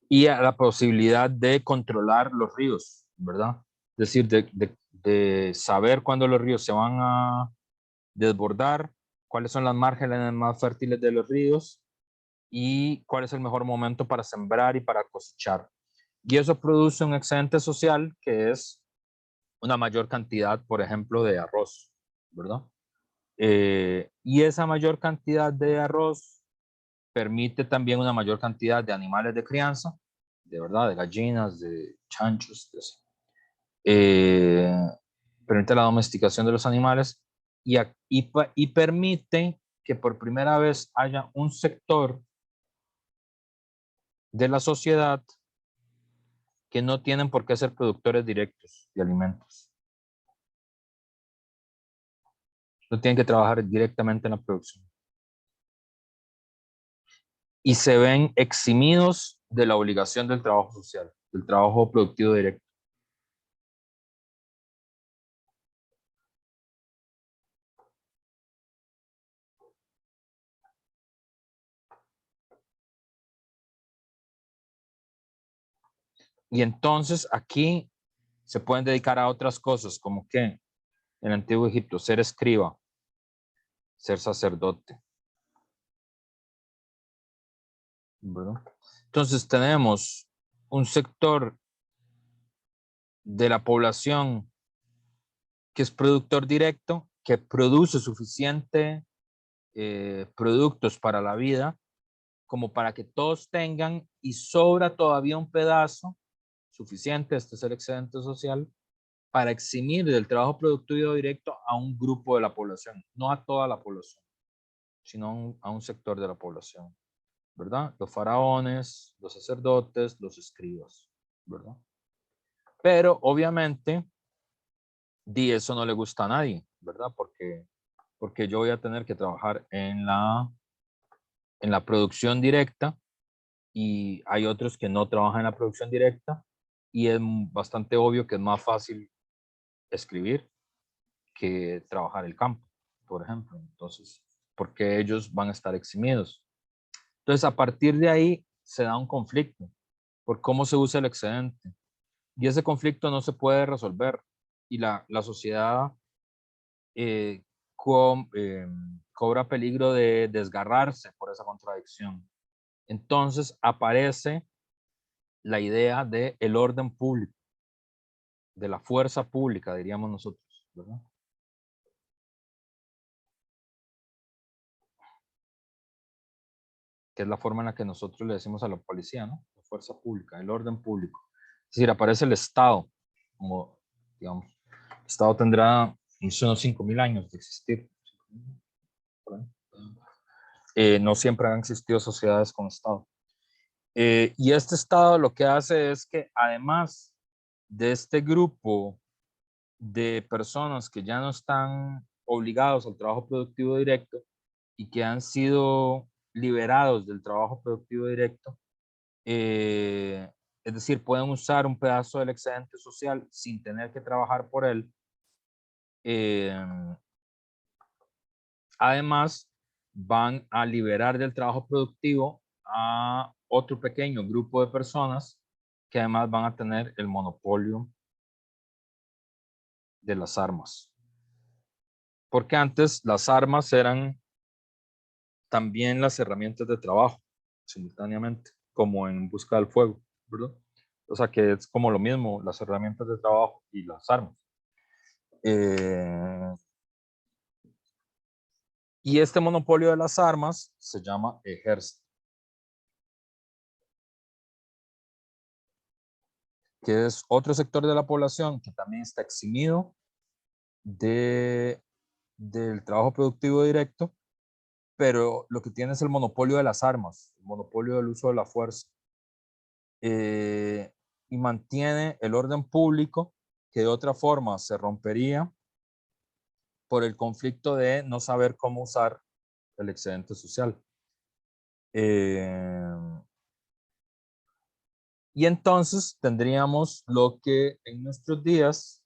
Y a la posibilidad de controlar los ríos, ¿verdad? Es decir, de saber cuándo los ríos se van a desbordar, cuáles son las márgenes más fértiles de los ríos y cuál es el mejor momento para sembrar y para cosechar. Y eso produce un excedente social que es una mayor cantidad, por ejemplo, de arroz, ¿verdad? Y esa mayor cantidad de arroz permite también una mayor cantidad de animales de crianza, de verdad, de gallinas, de chanchos, de eso. Permite la domesticación de los animales y permite que por primera vez haya un sector de la sociedad que no tienen por qué ser productores directos de alimentos. No tienen que trabajar directamente en la producción. Y se ven eximidos de la obligación del trabajo social, del trabajo productivo directo. Y entonces aquí se pueden dedicar a otras cosas, como que en el Antiguo Egipto, ser escriba, ser sacerdote. ¿Verdad? Entonces tenemos un sector de la población que es productor directo, que produce suficiente productos para la vida, como para que todos tengan, y sobra todavía un pedazo suficiente, este es el excedente social, para eximir del trabajo productivo directo a un grupo de la población, no a toda la población, sino a un sector de la población, ¿verdad? Los faraones, los sacerdotes, los escribas, ¿verdad? Pero obviamente, eso no le gusta a nadie, ¿verdad? Porque yo voy a tener que trabajar en la producción directa y hay otros que no trabajan en la producción directa y es bastante obvio que es más fácil escribir que trabajar el campo, por ejemplo. Entonces, porque ellos van a estar eximidos. Entonces, a partir de ahí se da un conflicto por cómo se usa el excedente. Y ese conflicto no se puede resolver. Y la sociedad eh, cobra peligro de desgarrarse por esa contradicción. Entonces aparece la idea de el orden público, de la fuerza pública, diríamos nosotros, ¿verdad? Que es la forma en la que nosotros le decimos a la policía, ¿no? La fuerza pública, el orden público. Es decir, aparece el Estado, como, digamos, el Estado tendrá unos 5.000 años de existir. No siempre han existido sociedades con Estado. Y este Estado lo que hace es que además de este grupo de personas que ya no están obligados al trabajo productivo directo y que han sido liberados del trabajo productivo directo, es decir, pueden usar un pedazo del excedente social sin tener que trabajar por él. Además, van a liberar del trabajo productivo a otro pequeño grupo de personas que además van a tener el monopolio de las armas. Porque antes las armas eran también las herramientas de trabajo, simultáneamente, como en Busca del Fuego, ¿verdad? O sea que es como lo mismo, las herramientas de trabajo y las armas. Y este monopolio de las armas se llama ejército, que es otro sector de la población que también está eximido del trabajo productivo directo, pero lo que tiene es el monopolio de las armas, el monopolio del uso de la fuerza, y mantiene el orden público que de otra forma se rompería por el conflicto de no saber cómo usar el excedente social. Y entonces tendríamos lo que en nuestros días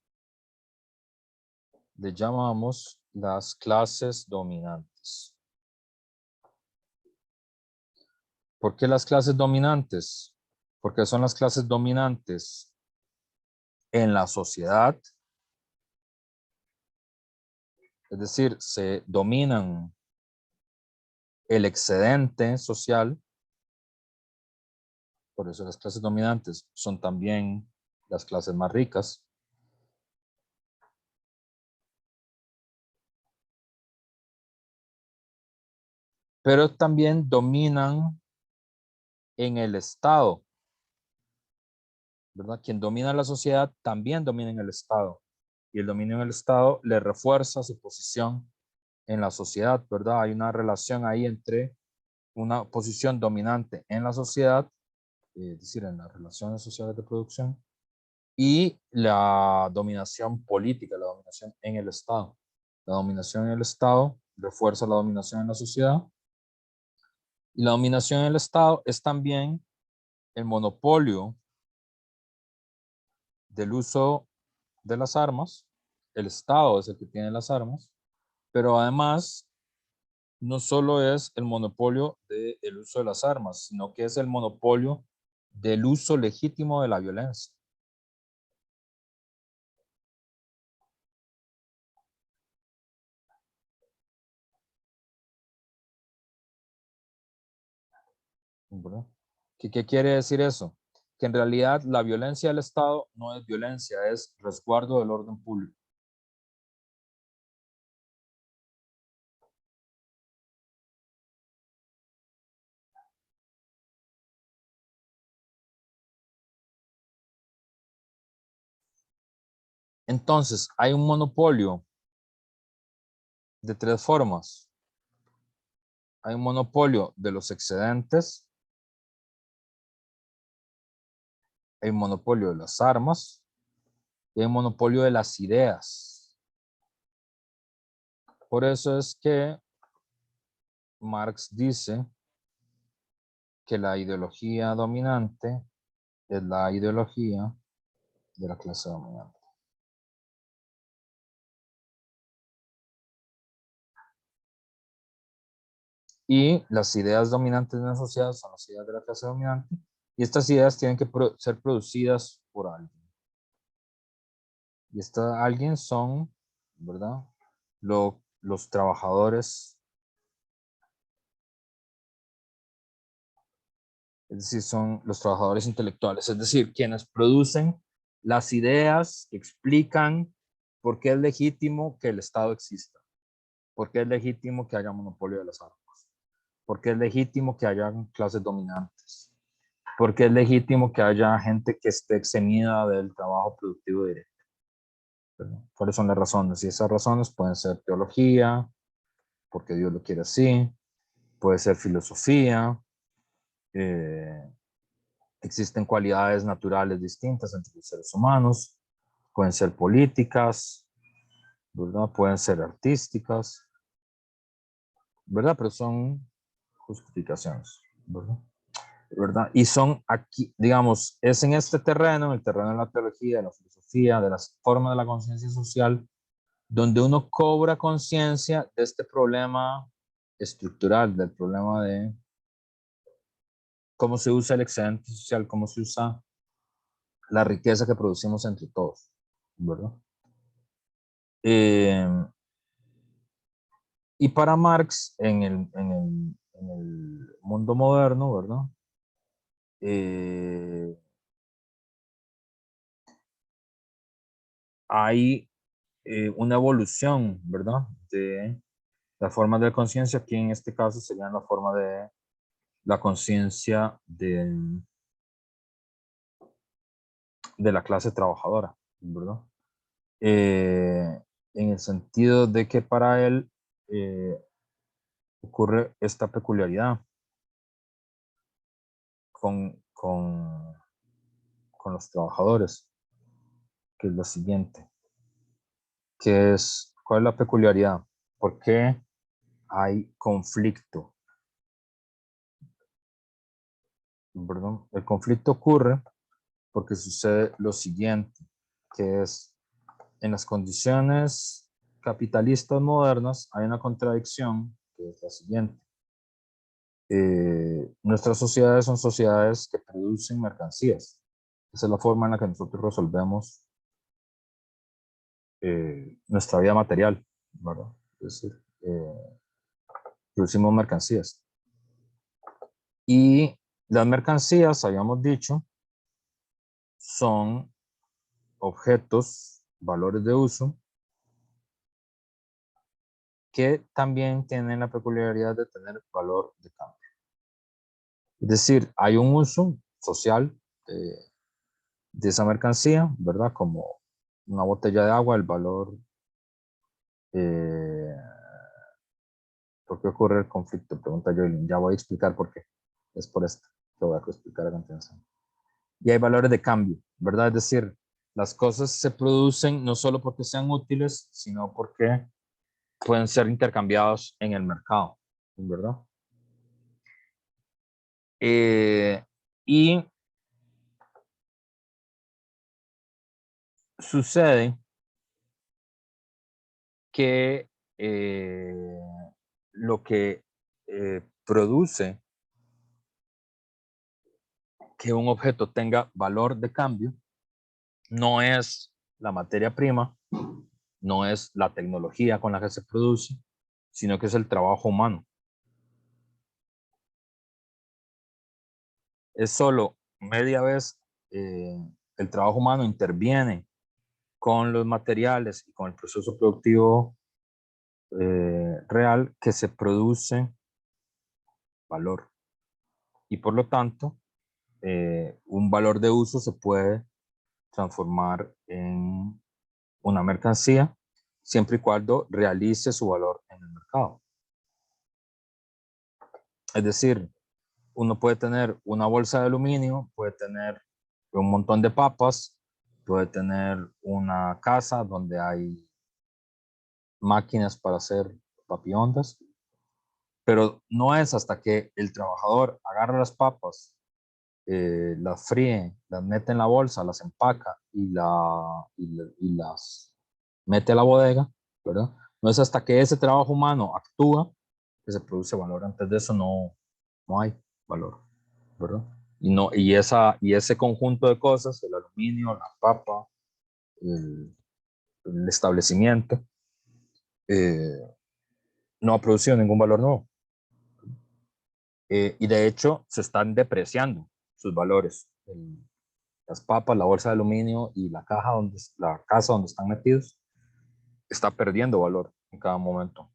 le llamamos las clases dominantes. ¿Por qué las clases dominantes? Porque son las clases dominantes en la sociedad, es decir, se dominan el excedente social, por eso las clases dominantes son también las clases más ricas, pero también dominan en el Estado, ¿verdad? Quien domina la sociedad también domina en el Estado, y el dominio en el Estado le refuerza su posición en la sociedad, ¿verdad? Hay una relación ahí entre una posición dominante en la sociedad, es decir, en las relaciones sociales de producción, y la dominación política, la dominación en el Estado. La dominación en el Estado refuerza la dominación en la sociedad, y la dominación en el Estado es también el monopolio del uso de las armas. El Estado es el que tiene las armas, pero además no solo es el monopolio del uso de las armas, sino que es el monopolio del uso legítimo de la violencia. ¿Verdad? ¿Qué quiere decir eso? Que en realidad la violencia del Estado no es violencia, es resguardo del orden público. Entonces, hay un monopolio de tres formas. Hay un monopolio de los excedentes, hay un monopolio de las armas y hay un monopolio de las ideas. Por eso es que Marx dice que la ideología dominante es la ideología de la clase dominante. Y las ideas dominantes de una sociedad son las ideas de la clase dominante, y estas ideas tienen que ser producidas por alguien. Y alguien son, ¿verdad? Los trabajadores, es decir, son los trabajadores intelectuales, es decir, quienes producen las ideas que explican por qué es legítimo que el Estado exista, por qué es legítimo que haya monopolio de las armas, por qué es legítimo que haya clases dominantes, por qué es legítimo que haya gente que esté eximida del trabajo productivo directo. ¿Cuáles son las razones? Y esas razones pueden ser teología, porque Dios lo quiere así, puede ser filosofía, existen cualidades naturales distintas entre los seres humanos, pueden ser políticas, ¿verdad? Pueden ser artísticas, ¿verdad? Pero son justificaciones, ¿verdad? ¿Verdad? Y son aquí, digamos, es en este terreno, en el terreno de la teología, de la filosofía, de las formas de la conciencia social, donde uno cobra conciencia de este problema estructural, del problema de cómo se usa el excedente social, cómo se usa la riqueza que producimos entre todos, ¿verdad? Y para Marx, en el mundo moderno, ¿verdad? Hay una evolución, ¿verdad? De las formas de conciencia, que en este caso serían la forma de la conciencia de la clase trabajadora, ¿verdad? En el sentido de que para él ocurre esta peculiaridad con los trabajadores, que es lo siguiente, que es, ¿cuál es la peculiaridad? ¿Por qué hay conflicto? ¿Verdad? El conflicto ocurre porque sucede lo siguiente, que es, en las condiciones capitalistas modernas hay una contradicción, que es la siguiente. Nuestras sociedades son sociedades que producen mercancías. Esa es la forma en la que nosotros resolvemos nuestra vida material, ¿verdad? Es decir, producimos mercancías. Y las mercancías, habíamos dicho, son objetos, valores de uso, que también tienen la peculiaridad de tener valor de cambio. Es decir, hay un uso social de esa mercancía, ¿verdad? Como una botella de agua, el valor. ¿Por qué ocurre el conflicto? Pregunta Joylin. Ya voy a explicar por qué. Es por esto que voy a explicar a continuación. Y hay valores de cambio, ¿verdad? Es decir, las cosas se producen no solo porque sean útiles, sino porque pueden ser intercambiados en el mercado, ¿verdad? Y sucede que lo que produce que un objeto tenga valor de cambio no es la materia prima, no es la tecnología con la que se produce, sino que es el trabajo humano. Es solo media vez el trabajo humano interviene con los materiales y con el proceso productivo real que se produce valor. Y por lo tanto, un valor de uso se puede transformar en una mercancía siempre y cuando realice su valor en el mercado. Es decir, uno puede tener una bolsa de aluminio, puede tener un montón de papas, puede tener una casa donde hay máquinas para hacer papiondas, pero no es hasta que el trabajador agarra las papas, las fríe, las mete en la bolsa, las empaca y las mete a la bodega, ¿verdad? No es hasta que ese trabajo humano actúa que se produce valor. Antes de eso no hay valor, ¿verdad? Y ese conjunto de cosas, el aluminio, la papa, el establecimiento, no ha producido ningún valor nuevo. Y de hecho se están depreciando sus valores. Las papas, la bolsa de aluminio y la casa donde están metidos está perdiendo valor en cada momento.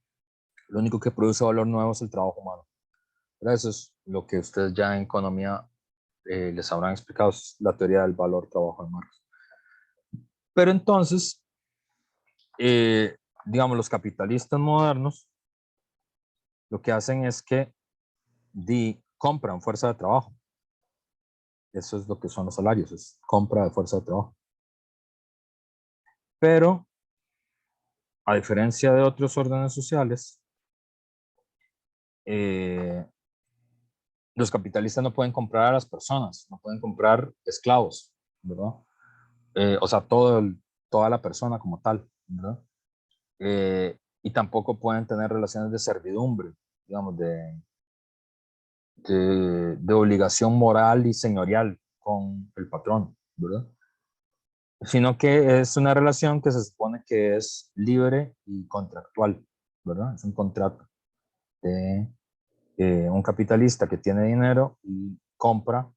Lo único que produce valor nuevo es el trabajo humano. Pero eso es lo que ustedes ya en economía les habrán explicado, es la teoría del valor trabajo de Marx. Pero entonces, digamos, los capitalistas modernos lo que hacen es que compran fuerza de trabajo. Eso es lo que son los salarios, es compra de fuerza de trabajo. Pero, a diferencia de otros órdenes sociales, los capitalistas no pueden comprar a las personas, no pueden comprar esclavos, ¿verdad? O sea, toda la persona como tal, ¿verdad? Y tampoco pueden tener relaciones de servidumbre, digamos, de obligación moral y señorial con el patrón, ¿verdad? Sino que es una relación que se supone que es libre y contractual, ¿verdad? Es un contrato de un capitalista que tiene dinero y compra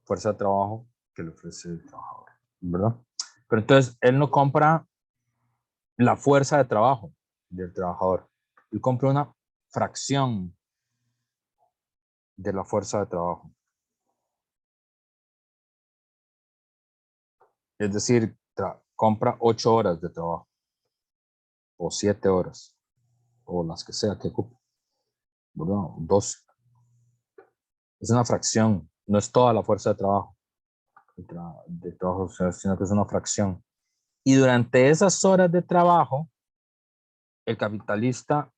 fuerza de trabajo que le ofrece el trabajador, ¿verdad? Pero entonces él no compra la fuerza de trabajo del trabajador, él compra una fracción de la fuerza de trabajo. Es decir, compra 8 horas de trabajo, o 7 horas, o las que sea que ocupe, ¿verdad? 12. Es una fracción, no es toda la fuerza de trabajo, sino que es una fracción. Y durante esas horas de trabajo, el capitalista,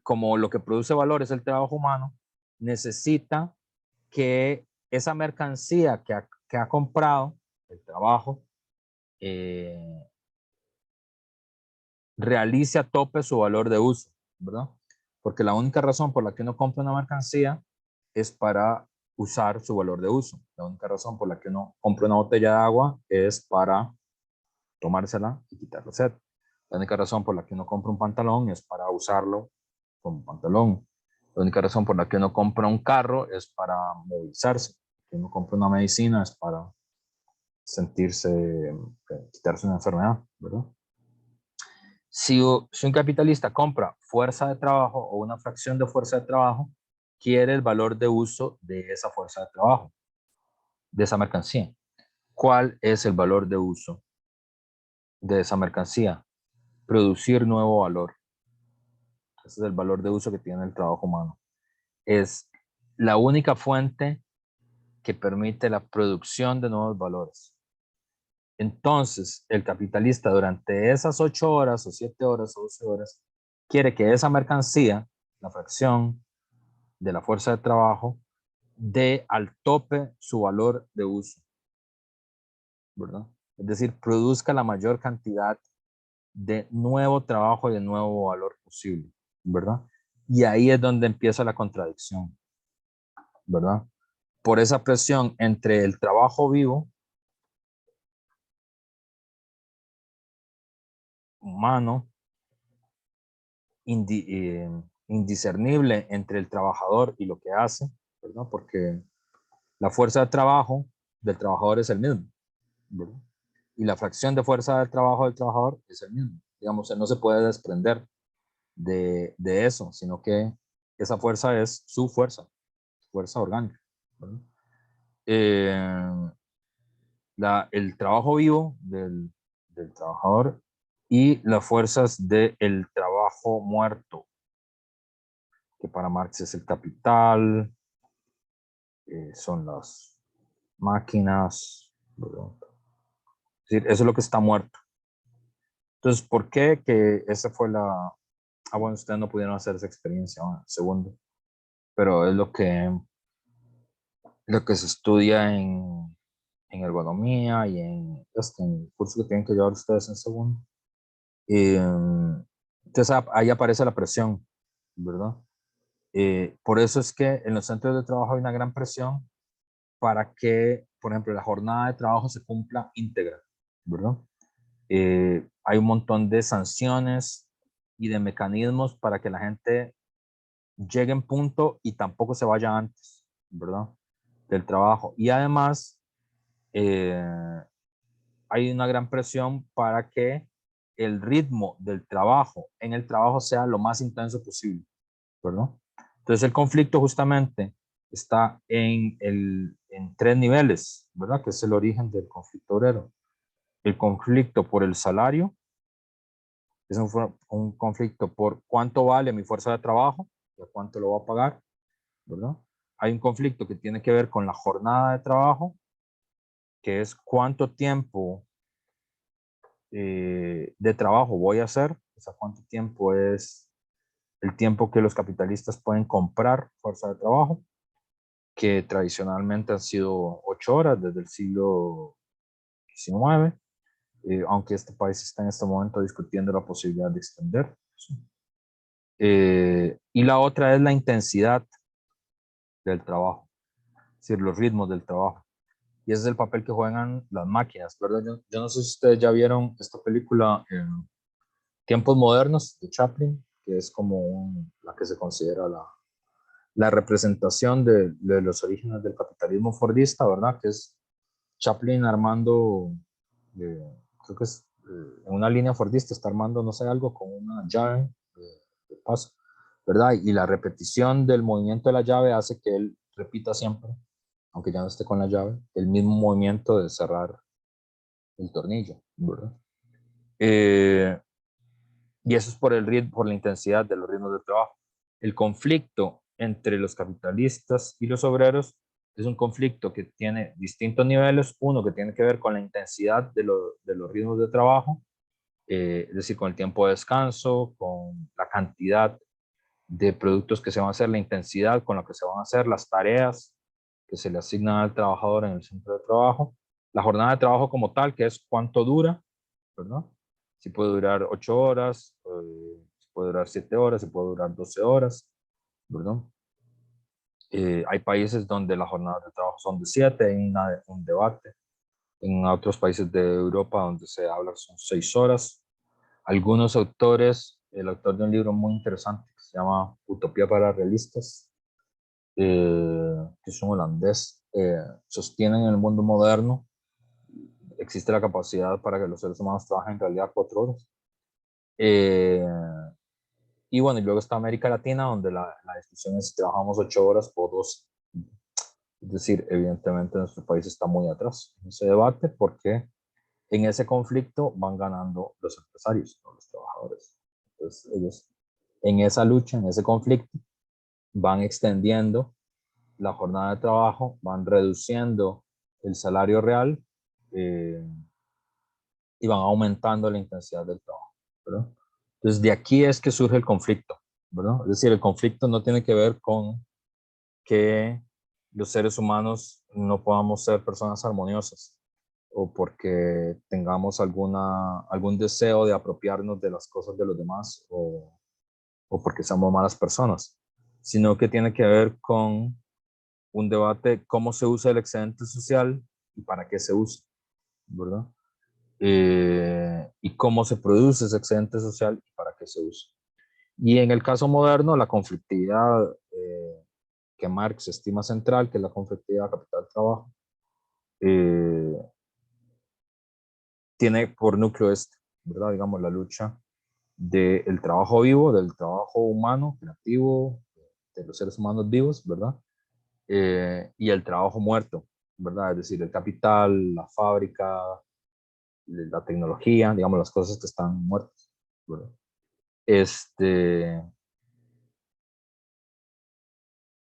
como lo que produce valor es el trabajo humano, necesita que esa mercancía que ha comprado, el trabajo, realice a tope su valor de uso, ¿verdad? Porque la única razón por la que uno compra una mercancía es para usar su valor de uso. La única razón por la que uno compra una botella de agua es para tomársela y quitarle sed. La única razón por la que uno compra un pantalón es para usarlo como pantalón. La única razón por la que uno compra un carro es para movilizarse. Que uno compra una medicina es para quitarse una enfermedad, ¿verdad? Si un capitalista compra fuerza de trabajo o una fracción de fuerza de trabajo, quiere el valor de uso de esa fuerza de trabajo, de esa mercancía. ¿Cuál es el valor de uso de esa mercancía? Producir nuevo valor. Ese es el valor de uso que tiene el trabajo humano. Es la única fuente que permite la producción de nuevos valores. Entonces, el capitalista durante esas 8 horas o 7 horas o 12 horas quiere que esa mercancía, la fracción de la fuerza de trabajo, dé al tope su valor de uso, ¿verdad? Es decir, produzca la mayor cantidad de nuevo trabajo y de nuevo valor posible, ¿verdad? Y ahí es donde empieza la contradicción, ¿verdad? Por esa presión entre el trabajo vivo, humano, indiscernible entre el trabajador y lo que hace, ¿verdad? Porque la fuerza de trabajo del trabajador es el mismo, ¿verdad? Y la fracción de fuerza del trabajo del trabajador es el mismo. Digamos, él no se puede desprender de eso, sino que esa fuerza es su fuerza orgánica, ¿verdad? El trabajo vivo del trabajador y las fuerzas del trabajo muerto, que para Marx es el capital, son las máquinas, ¿verdad? Es decir, eso es lo que está muerto. Entonces, ¿por qué que esa fue la... Ah, bueno, ustedes no pudieron hacer esa experiencia, bueno, segundo, pero es lo que se estudia en ergonomía y en el curso que tienen que llevar ustedes en segundo. Entonces ahí aparece la presión, ¿verdad? Por eso es que en los centros de trabajo hay una gran presión para que, por ejemplo, la jornada de trabajo se cumpla íntegra, ¿verdad? Hay un montón de sanciones y de mecanismos para que la gente llegue en punto y tampoco se vaya antes, ¿verdad? Del trabajo. Y además, hay una gran presión para que el ritmo del trabajo en el trabajo sea lo más intenso posible, ¿verdad? Entonces el conflicto justamente está en 3 niveles, ¿verdad? Que es el origen del conflicto obrero. El conflicto por el salario, es un conflicto por cuánto vale mi fuerza de trabajo y a cuánto lo voy a pagar, ¿verdad? Hay un conflicto que tiene que ver con la jornada de trabajo, que es cuánto tiempo de trabajo voy a hacer, o sea, cuánto tiempo es el tiempo que los capitalistas pueden comprar fuerza de trabajo, que tradicionalmente han sido 8 horas desde el siglo XIX, aunque este país está en este momento discutiendo la posibilidad de extender. Y la otra es la intensidad del trabajo, es decir, los ritmos del trabajo. Y ese es el papel que juegan las máquinas, ¿verdad? Yo no sé si ustedes ya vieron esta película Tiempos Modernos de Chaplin, que es como la que se considera la representación de los orígenes del capitalismo fordista, ¿verdad? Que es Chaplin armando, creo que es en una línea fordista, está armando, no sé, algo con una llave de paso, ¿verdad? Y la repetición del movimiento de la llave hace que él repita siempre, aunque ya no esté con la llave, el mismo movimiento de cerrar el tornillo, ¿verdad? Y eso es por la intensidad de los ritmos de trabajo. El conflicto entre los capitalistas y los obreros es un conflicto que tiene distintos niveles. Uno que tiene que ver con la intensidad de los ritmos de trabajo, es decir, con el tiempo de descanso, con la cantidad de productos que se van a hacer, la intensidad con la que se van a hacer, las tareas que se le asignan al trabajador en el centro de trabajo, la jornada de trabajo como tal, que es cuánto dura, ¿verdad? Si puede durar 8 horas, si puede durar 7 horas, si puede durar 12 horas, ¿verdad? Hay países donde las jornadas de trabajo son de 7, hay un debate. En otros países de Europa donde se habla son 6 horas. Algunos autores, el autor de un libro muy interesante que se llama Utopía para Realistas, que es un holandés, sostienen en el mundo moderno existe la capacidad para que los seres humanos trabajen en realidad 4 horas. Eh, y bueno, y luego está América Latina, donde la discusión es si trabajamos 8 horas o 12. Es decir, evidentemente nuestro país está muy atrás en ese debate porque en ese conflicto van ganando los empresarios, no los trabajadores. Entonces ellos en esa lucha, en ese conflicto, van extendiendo la jornada de trabajo, van reduciendo el salario real eh, y van aumentando la intensidad del trabajo, ¿verdad? Entonces de aquí es que surge el conflicto, ¿verdad? Es decir, el conflicto no tiene que ver con que los seres humanos no podamos ser personas armoniosas o porque tengamos algún deseo de apropiarnos de las cosas de los demás o porque seamos malas personas, sino que tiene que ver con un debate cómo se usa el excedente social y para qué se usa, ¿verdad? Y cómo se produce ese excedente social y para qué se usa. Y en el caso moderno, la conflictividad que Marx estima central, que es la conflictividad capital-trabajo, tiene por núcleo ¿verdad? Digamos, la lucha del trabajo vivo, del trabajo humano, creativo, de los seres humanos vivos, ¿verdad? Y el trabajo muerto, ¿verdad? Es decir, el capital, la fábrica, la tecnología, digamos, las cosas que están muertas, ¿verdad?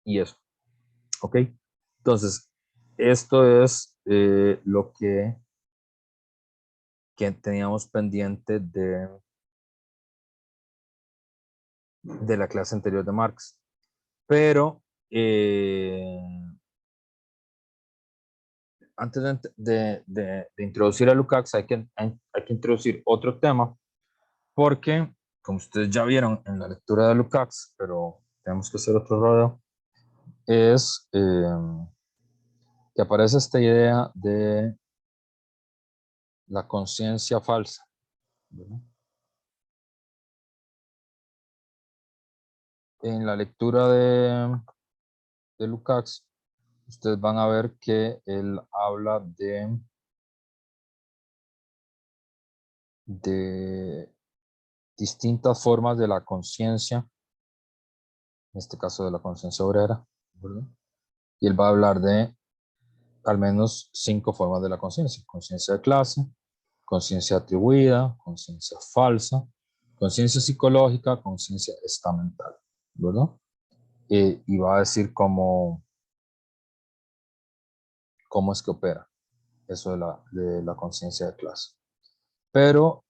Y eso, ¿ok? Entonces, esto es lo que teníamos pendiente de la clase anterior de Marx. Pero antes de introducir a Lukács hay que introducir otro tema, porque, como ustedes ya vieron en la lectura de Lukács, pero tenemos que hacer otro rodeo, es que aparece esta idea de la conciencia falsa, ¿verdad? En la lectura de Lukács, ustedes van a ver que él habla de distintas formas de la conciencia, en este caso de la conciencia obrera, ¿verdad? Y él va a hablar de al menos 5 formas de la conciencia: conciencia de clase, conciencia atribuida, conciencia falsa, conciencia psicológica, conciencia estamental, ¿verdad? Y va a decir cómo es que opera eso de la conciencia de clase. Pero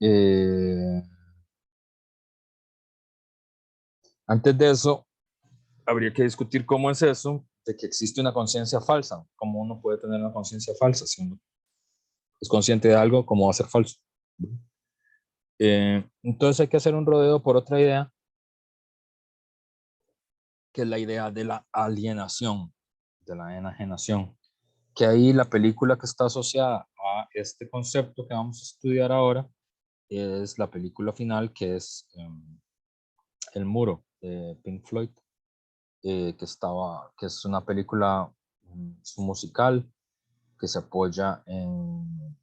antes de eso, habría que discutir cómo es eso de que existe una conciencia falsa. ¿Cómo uno puede tener una conciencia falsa? Si uno es consciente de algo, ¿cómo va a ser falso? Entonces hay que hacer un rodeo por otra idea, que es la idea de la alienación, de la enajenación. Que ahí la película que está asociada a este concepto que vamos a estudiar ahora es la película final, que es El Muro, de Pink Floyd, que es una película, es un musical que se apoya en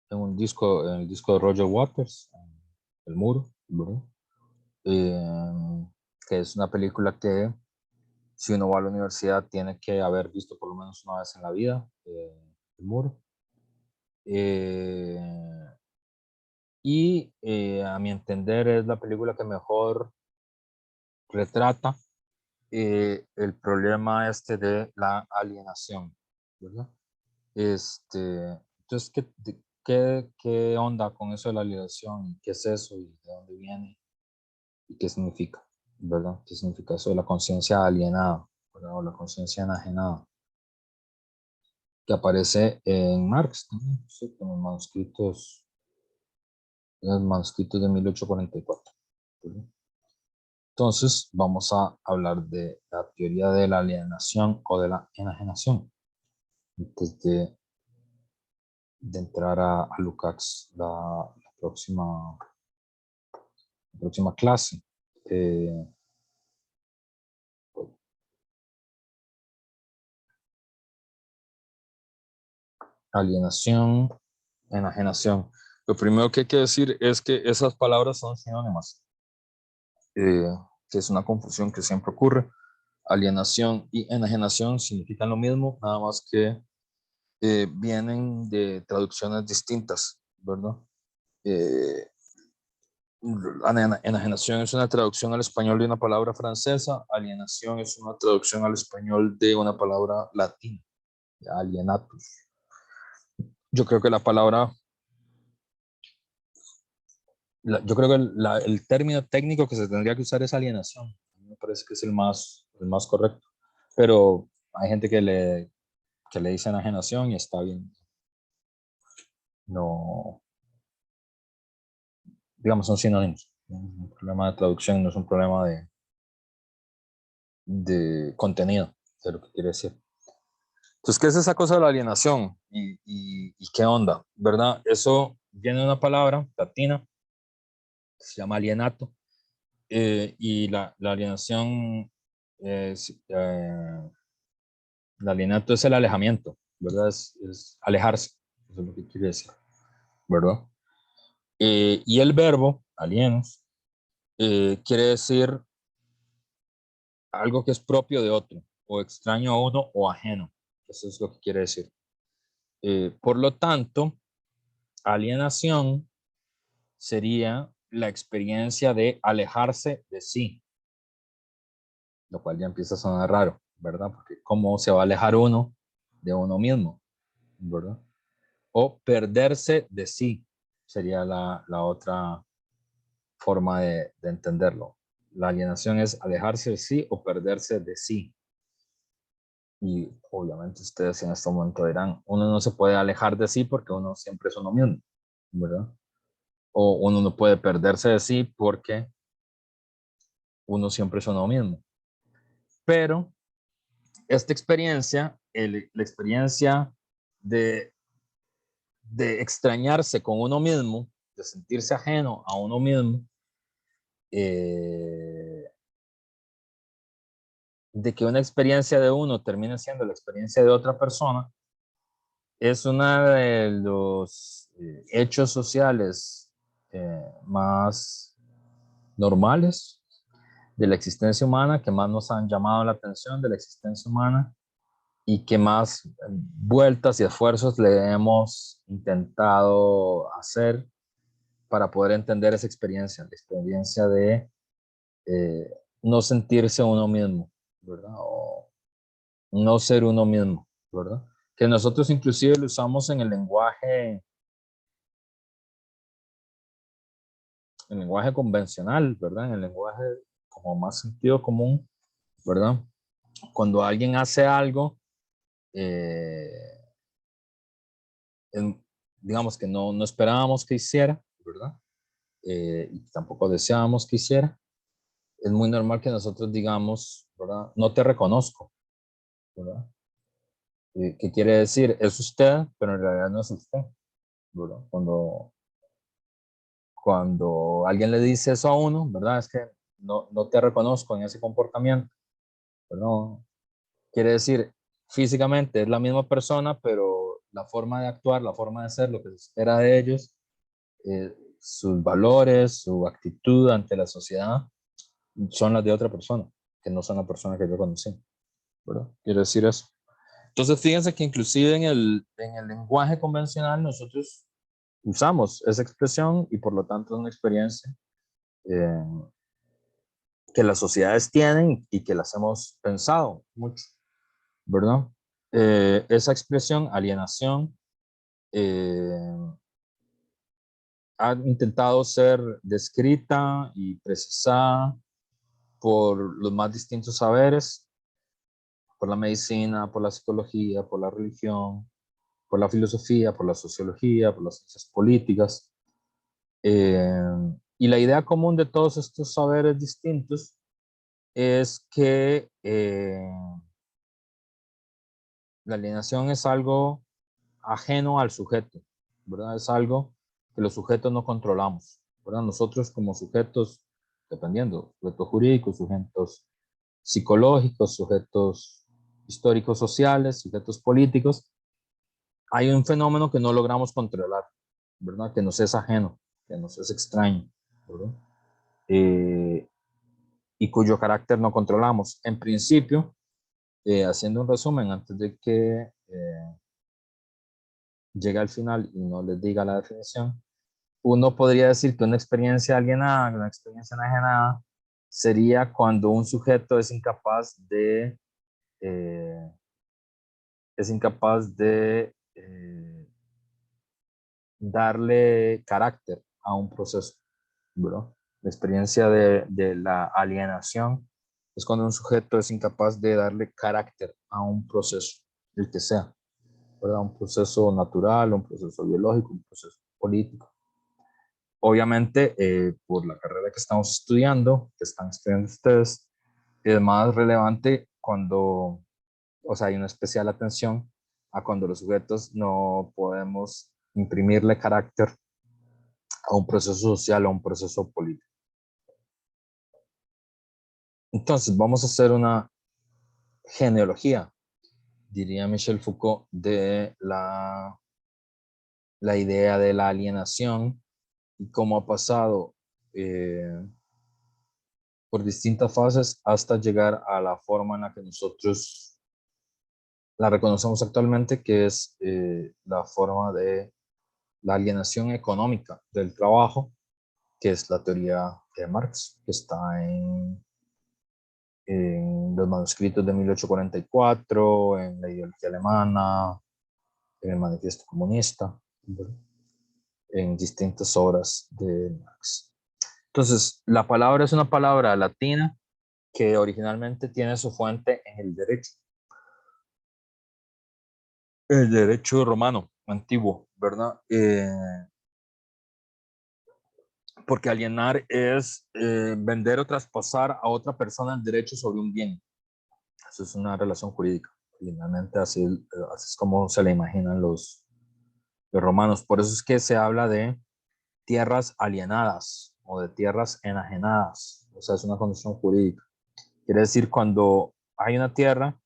el disco de Roger Waters, El Muro, ¿verdad? Que es una película que si uno va a la universidad tiene que haber visto por lo menos una vez en la vida, El Muro. A mi entender es la película que mejor retrata el problema de la alienación, ¿verdad? Entonces, ¿qué onda con eso de la alienación? ¿Qué es eso? ¿Y de dónde viene? ¿Y qué significa? ¿Verdad? ¿Qué significa eso de la conciencia alienada? ¿Verdad? O la conciencia enajenada, que aparece en Marx también, ¿sí? En los manuscritos de 1844. ¿Verdad? Entonces, vamos a hablar de la teoría de la alienación o de la enajenación. Antes de entrar a Lukács la próxima clase. Alienación, enajenación. Lo primero que hay que decir es que esas palabras son sinónimas, que es una confusión que siempre ocurre. Alienación y enajenación significan lo mismo, nada más que vienen de traducciones distintas, ¿verdad? Enajenación es una traducción al español de una palabra francesa, alienación es una traducción al español de una palabra latina, alienatus. Yo creo que la palabra, yo creo que el término técnico que se tendría que usar es alienación. A mí me parece que es el más correcto, pero hay gente que le dice enajenación y está bien. No, digamos, son sinónimos. Un problema de traducción no es un problema de contenido, de lo que quiere decir. Entonces, ¿qué es esa cosa de la alienación? ¿Y qué onda? ¿Verdad? Eso viene de una palabra latina que se llama alienato. Y la alienación, el alienato es el alejamiento, ¿verdad? Es alejarse, eso es lo que quiere decir, ¿verdad? Y el verbo, alienos, quiere decir algo que es propio de otro, o extraño a uno, o ajeno. Eso es lo que quiere decir. Por lo tanto, alienación sería la experiencia de alejarse de sí, lo cual ya empieza a sonar raro, ¿verdad? Porque ¿cómo se va a alejar uno de uno mismo, ¿verdad? O perderse de sí sería la otra forma de entenderlo. La alienación es alejarse de sí o perderse de sí. Y obviamente ustedes en este momento dirán, uno no se puede alejar de sí porque uno siempre es uno mismo, ¿verdad? O uno no puede perderse de sí porque uno siempre es uno mismo. Pero esta experiencia, la experiencia de extrañarse con uno mismo, de sentirse ajeno a uno mismo, de que una experiencia de uno termine siendo la experiencia de otra persona, es uno de los hechos sociales más normales de la existencia humana, que más nos han llamado la atención de la existencia humana y que más vueltas y esfuerzos le hemos intentado hacer para poder entender esa experiencia, la experiencia de no sentirse uno mismo, ¿verdad? O no ser uno mismo, ¿verdad? Que nosotros inclusive lo usamos en el lenguaje convencional, ¿verdad? En el lenguaje como más sentido común, ¿verdad? Cuando alguien hace algo, digamos que no esperábamos que hiciera, ¿verdad? Y tampoco deseábamos que hiciera, es muy normal que nosotros digamos, ¿verdad? No te reconozco, ¿verdad? ¿Qué quiere decir? Es usted, pero en realidad no es usted, ¿verdad? Cuando alguien le dice eso a uno, ¿verdad? Es que no te reconozco en ese comportamiento, ¿verdad? Quiere decir, físicamente es la misma persona, pero la forma de actuar, la forma de ser, lo que se espera de ellos, sus valores, su actitud ante la sociedad, son las de otra persona, que no son la persona que yo conocí, ¿verdad? Quiere decir eso. Entonces, fíjense que inclusive en el lenguaje convencional nosotros usamos esa expresión y por lo tanto es una experiencia que las sociedades tienen y que las hemos pensado mucho, ¿verdad? Esa expresión, alienación, ha intentado ser descrita y precisada por los más distintos saberes, por la medicina, por la psicología, por la religión, por la filosofía, por la sociología, por las ciencias políticas. Y la idea común de todos estos saberes distintos es que la alienación es algo ajeno al sujeto, ¿verdad? Es algo que los sujetos no controlamos, ¿verdad? Nosotros como sujetos, dependiendo, sujetos jurídicos, sujetos psicológicos, sujetos históricos sociales, sujetos políticos, hay un fenómeno que no logramos controlar, ¿verdad? Que nos es ajeno, que nos es extraño, ¿verdad? Y cuyo carácter no controlamos. En principio, haciendo un resumen antes de que llegue al final y no les diga la definición, uno podría decir que una experiencia alienada, una experiencia enajenada, sería cuando un sujeto es incapaz de darle carácter a un proceso, ¿verdad? La experiencia de la alienación es cuando un sujeto es incapaz de darle carácter a un proceso, el que sea, ¿verdad? Un proceso natural, un proceso biológico, un proceso político. Obviamente, por la carrera que estamos estudiando, que están estudiando ustedes, es más relevante cuando, o sea, hay una especial atención a cuando los sujetos no podemos imprimirle carácter a un proceso social o a un proceso político. Entonces, vamos a hacer una genealogía, diría Michel Foucault, de la idea de la alienación y cómo ha pasado por distintas fases hasta llegar a la forma en la que nosotros la reconocemos actualmente, que es la forma de la alienación económica del trabajo, que es la teoría de Marx, que está en los manuscritos de 1844, en la ideología alemana, en el manifiesto comunista, en distintas obras de Marx. Entonces, la palabra es una palabra latina que originalmente tiene su fuente en el derecho romano antiguo, ¿verdad? Porque alienar es vender o traspasar a otra persona el derecho sobre un bien. Eso es una relación jurídica. Finalmente así es como se le imaginan los romanos. Por eso es que se habla de tierras alienadas o de tierras enajenadas. O sea, es una condición jurídica. Quiere decir cuando hay una tierra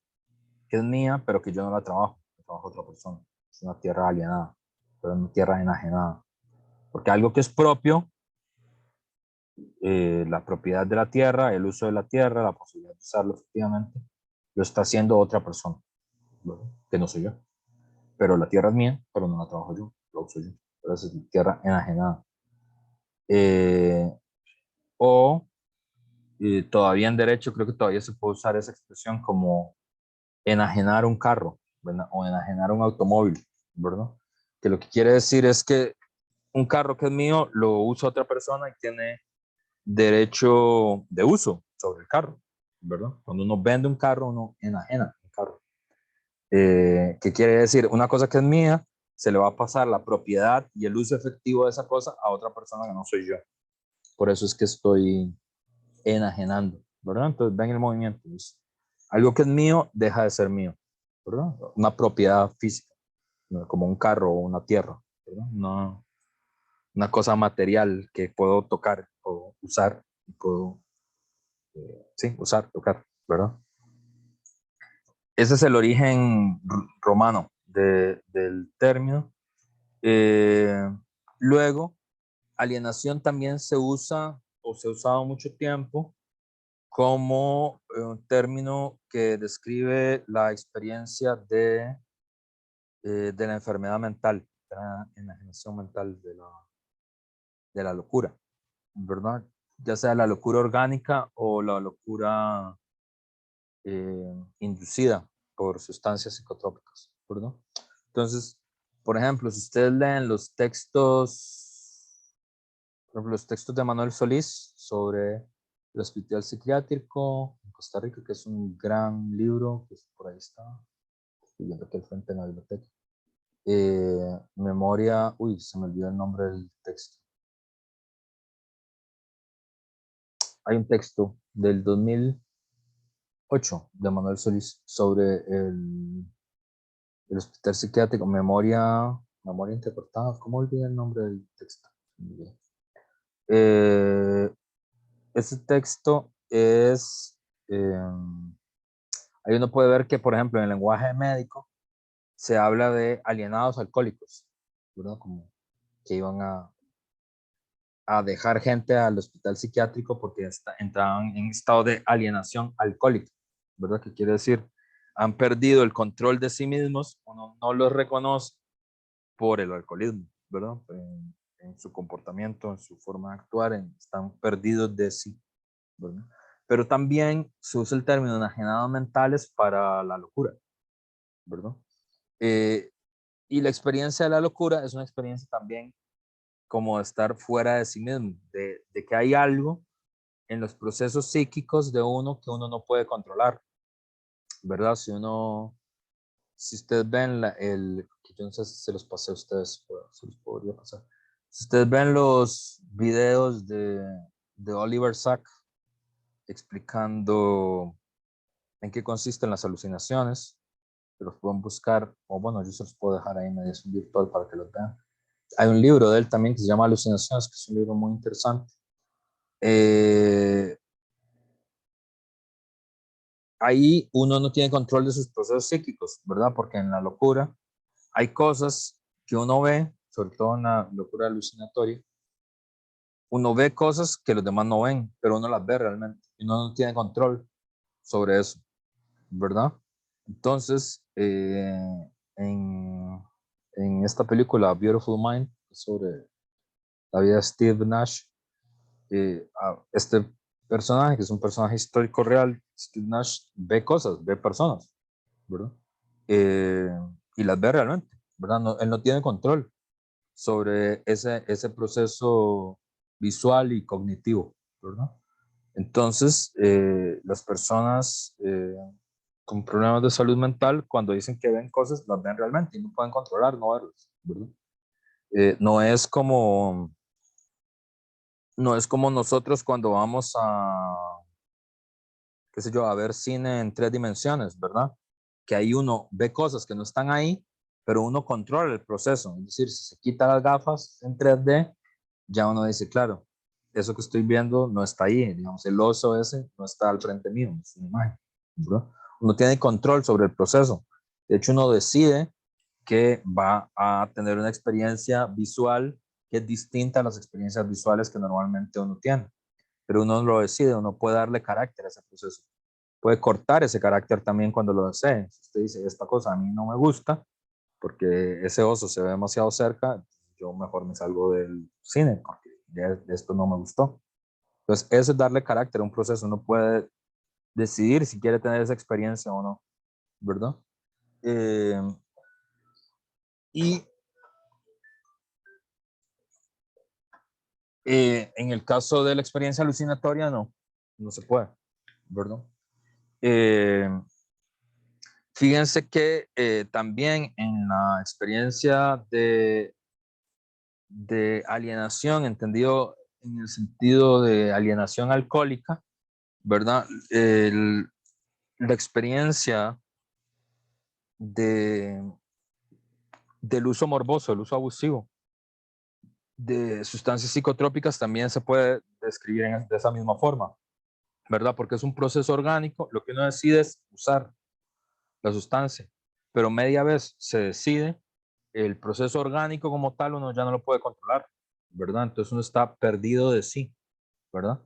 que es mía, pero que yo no la trabajo otra persona. Es una tierra alienada, pero es una tierra enajenada. Porque algo que es propio, la propiedad de la tierra, el uso de la tierra, la posibilidad de usarlo efectivamente, lo está haciendo otra persona, ¿verdad? Que no soy yo. Pero la tierra es mía, pero no la trabajo yo, la uso yo. Pero es tierra enajenada. O todavía en derecho creo que todavía se puede usar esa expresión como enajenar un carro, ¿verdad? O enajenar un automóvil, ¿verdad? Que lo que quiere decir es que un carro que es mío lo usa otra persona y tiene derecho de uso sobre el carro, ¿verdad? Cuando uno vende un carro, uno enajena un carro. ¿Qué quiere decir? Una cosa que es mía, se le va a pasar la propiedad y el uso efectivo de esa cosa a otra persona que no soy yo. Por eso es que estoy enajenando, ¿verdad? Entonces ven el movimiento. Es algo que es mío deja de ser mío, ¿verdad? Una propiedad física, ¿no? Como un carro o una tierra, ¿verdad? Una cosa material que puedo tocar, puedo usar, puedo, sí, usar, tocar, ¿verdad? Ese es el origen romano del término. Luego, alienación también se usa o se ha usado mucho tiempo como un término que describe la experiencia de la enfermedad mental, de la enajenación mental, de la locura, ¿verdad? Ya sea la locura orgánica o la locura inducida por sustancias psicotrópicas, ¿verdad? Entonces, por ejemplo, si ustedes leen los textos, por ejemplo, los textos de Manuel Solís sobre el hospital psiquiátrico en Costa Rica, que es un gran libro, que por ahí está, estoy viendo aquí al frente en la biblioteca. Memoria, uy, se me olvidó el nombre del texto. Hay un texto del 2008 de Manuel Solís sobre el hospital psiquiátrico, memoria interpretada, ¿cómo olvidé el nombre del texto? Ese texto es, ahí uno puede ver que, por ejemplo, en el lenguaje médico se habla de alienados alcohólicos, ¿verdad? Como que iban a dejar gente al hospital psiquiátrico porque entraban en estado de alienación alcohólica, ¿verdad? Que quiere decir, han perdido el control de sí mismos, uno no los reconoce por el alcoholismo, ¿verdad? En su comportamiento, en su forma de actuar, están perdidos de sí, ¿verdad? Pero también se usa el término enajenados mentales para la locura, ¿verdad? Y la experiencia de la locura es una experiencia también como de estar fuera de sí mismo, de que hay algo en los procesos psíquicos de uno que uno no puede controlar, ¿verdad? Si ustedes ven yo no sé si se los pasé a ustedes, pero se los podría pasar. Si ustedes ven los videos de Oliver Sacks explicando en qué consisten las alucinaciones, que los pueden buscar, o bueno, yo se los puedo dejar ahí en mediación virtual para que los vean. Hay un libro de él también que se llama Alucinaciones, que es un libro muy interesante. Ahí uno no tiene control de sus procesos psíquicos, ¿verdad? Porque en la locura hay cosas que uno ve, sobre todo en la locura alucinatoria, uno ve cosas que los demás no ven, pero uno las ve realmente. Y uno no tiene control sobre eso, ¿verdad? Entonces, en esta película, Beautiful Mind, sobre la vida de Steve Nash, este personaje, que es un personaje histórico real, Steve Nash, ve cosas, ve personas, ¿verdad? Y las ve realmente, ¿verdad? Él no tiene control sobre ese proceso visual y cognitivo, ¿verdad? Entonces, las personas con problemas de salud mental, cuando dicen que ven cosas, las ven realmente y no pueden controlar no verlas, ¿verdad? No es como nosotros cuando vamos qué sé yo, a ver cine en 3 dimensiones, ¿verdad? Que ahí uno ve cosas que no están ahí, pero uno controla el proceso. Es decir, si se quita las gafas en 3D, ya uno dice, claro, eso que estoy viendo no está ahí, digamos, el oso ese no está al frente mío, es una imagen, ¿verdad? Uno tiene control sobre el proceso. De hecho, uno decide que va a tener una experiencia visual que es distinta a las experiencias visuales que normalmente uno tiene. Pero uno lo decide, uno puede darle carácter a ese proceso. Puede cortar ese carácter también cuando lo desee. Si usted dice, esta cosa a mí no me gusta, porque ese oso se ve demasiado cerca, yo mejor me salgo del cine, porque esto no me gustó. Entonces, eso es darle carácter a un proceso. Uno puede decidir si quiere tener esa experiencia o no, ¿verdad? Eh, y en el caso de la experiencia alucinatoria, no se puede, ¿verdad? Fíjense que también en la experiencia de alienación, entendido en el sentido de alienación alcohólica, ¿verdad? La experiencia de, del uso morboso, el uso abusivo de sustancias psicotrópicas también se puede describir de esa misma forma, ¿verdad? Porque es un proceso orgánico, lo que uno decide es usar la sustancia, pero media vez se decide, el proceso orgánico como tal uno ya no lo puede controlar, ¿verdad? Entonces uno está perdido de sí, ¿verdad?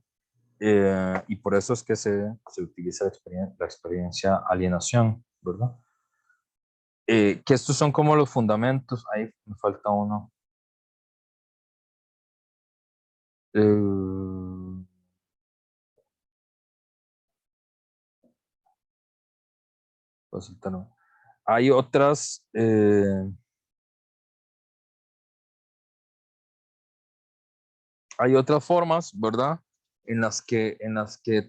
Y por eso es que se utiliza la experiencia alienación, ¿verdad? Que estos son como los fundamentos, ahí me falta uno. Hay otras, hay otras formas, ¿verdad? En las que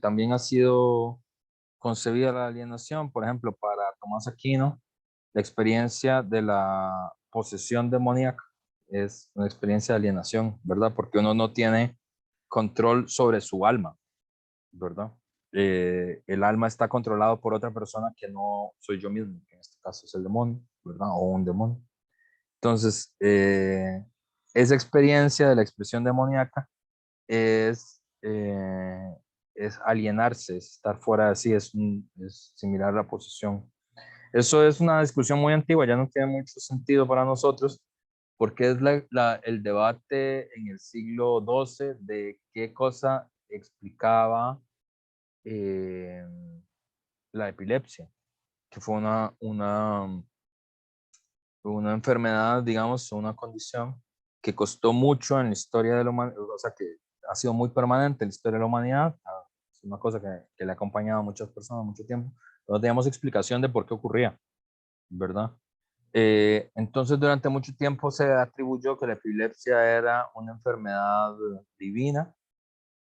también ha sido concebida la alienación, por ejemplo, para Tomás Aquino, la experiencia de la posesión demoníaca es una experiencia de alienación, ¿verdad? Porque uno no tiene control sobre su alma, ¿verdad? El alma está controlado por otra persona que no soy yo mismo, que en este caso es el demonio, ¿verdad? O un demonio. Entonces, esa experiencia de la expresión demoníaca es alienarse, es estar fuera de sí, es similar a la posesión. Eso es una discusión muy antigua, ya no tiene mucho sentido para nosotros, porque es el debate en el siglo XII de qué cosa explicaba la epilepsia, que fue una enfermedad, digamos, una condición que costó mucho en la historia de la humanidad, o sea, que ha sido muy permanente en la historia de la humanidad. Es una cosa que le ha acompañado a muchas personas mucho tiempo. No teníamos explicación de por qué ocurría, ¿verdad? Entonces, durante mucho tiempo se atribuyó que la epilepsia era una enfermedad divina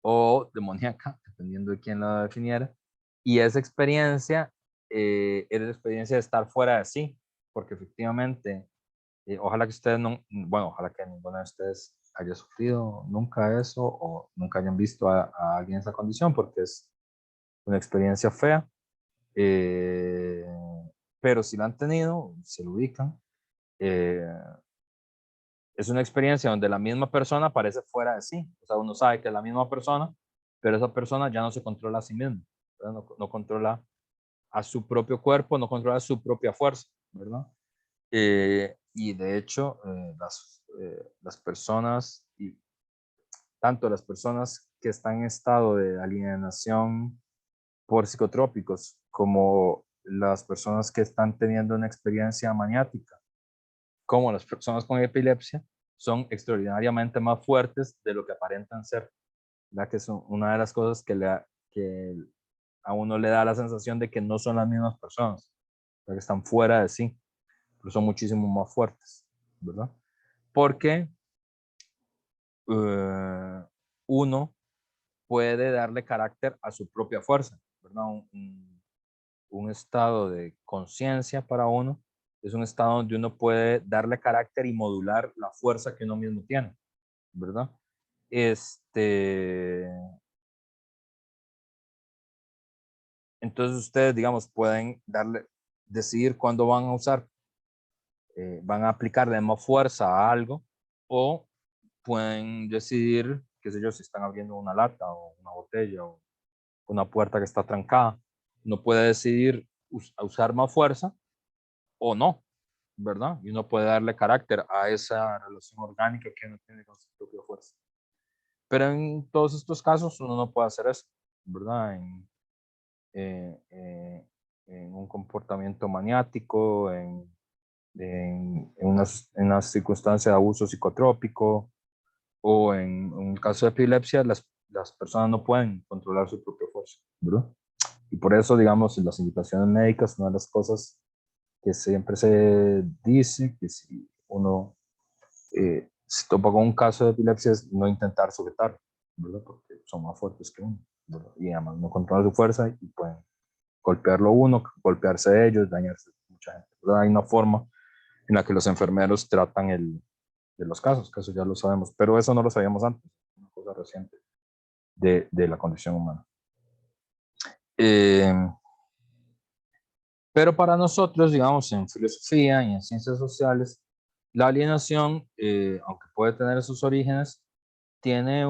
o demoníaca, dependiendo de quién la definiera. Y esa experiencia era la experiencia de estar fuera de sí, porque efectivamente, ojalá que ustedes no, bueno, ojalá que ninguno de ustedes haya sufrido nunca eso o nunca hayan visto a alguien en esa condición, porque es una experiencia fea. Eh, pero si lo han tenido, se lo ubican. Eh, es una experiencia donde la misma persona aparece fuera de sí. O sea, uno sabe que es la misma persona, pero esa persona ya no se controla a sí misma, no controla a su propio cuerpo, no controla su propia fuerza, ¿verdad? Y de hecho, las personas, y tanto las personas que están en estado de alienación por psicotrópicos, como las personas que están teniendo una experiencia maniática, como las personas con epilepsia, son extraordinariamente más fuertes de lo que aparentan ser. ¿Verdad? Que es una de las cosas que a uno le da la sensación de que no son las mismas personas, que están fuera de sí, pero son muchísimo más fuertes, ¿verdad? Porque uno puede darle carácter a su propia fuerza, ¿verdad? Un estado de conciencia para uno es un estado donde uno puede darle carácter y modular la fuerza que uno mismo tiene, ¿verdad? Entonces ustedes, digamos, pueden decidir cuándo van a usar, van a aplicarle más fuerza a algo, o pueden decidir, qué sé yo, si están abriendo una lata o una botella o una puerta que está trancada. Uno puede decidir usar más fuerza o no, ¿verdad? Y uno puede darle carácter a esa relación orgánica que uno tiene con su propia fuerza. Pero en todos estos casos uno no puede hacer eso, ¿verdad? En un comportamiento maniático, en una circunstancia de abuso psicotrópico o en un caso de epilepsia, las personas no pueden controlar su propia fuerza, ¿verdad? Y por eso, digamos, en las indicaciones médicas, una de las cosas que siempre se dice que si uno se topa con un caso de epilepsia es no intentar sujetar, ¿verdad? Porque son más fuertes que uno, ¿verdad? Y además no controla su fuerza y pueden golpearlo uno, golpearse ellos, dañarse mucha gente, ¿verdad? Hay una forma en la que los enfermeros tratan de los casos, que eso ya lo sabemos, pero eso no lo sabíamos antes, una cosa reciente de la condición humana. Pero para nosotros, digamos, en filosofía y en ciencias sociales, la alienación, aunque puede tener sus orígenes, tiene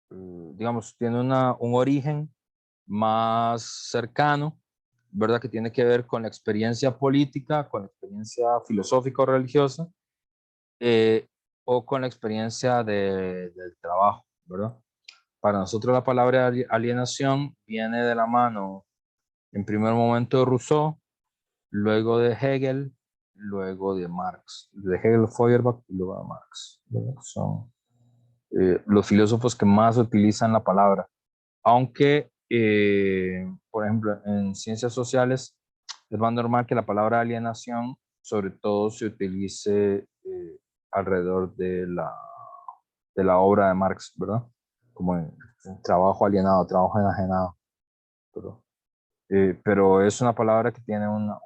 digamos, tiene un origen más cercano, ¿verdad? Que tiene que ver con la experiencia política, con la experiencia filosófica o religiosa, eh, o con la experiencia del trabajo, ¿verdad? Para nosotros la palabra alienación viene de la mano, en primer momento, de Rousseau, luego de Hegel, luego de Marx, de Hegel, Feuerbach y luego de Marx, ¿verdad? Son los filósofos que más utilizan la palabra, aunque, por ejemplo, en ciencias sociales es más normal que la palabra alienación sobre todo se utilice alrededor de la obra de Marx, ¿verdad? Como en trabajo alienado, trabajo enajenado, ¿verdad? Pero es una palabra que tiene una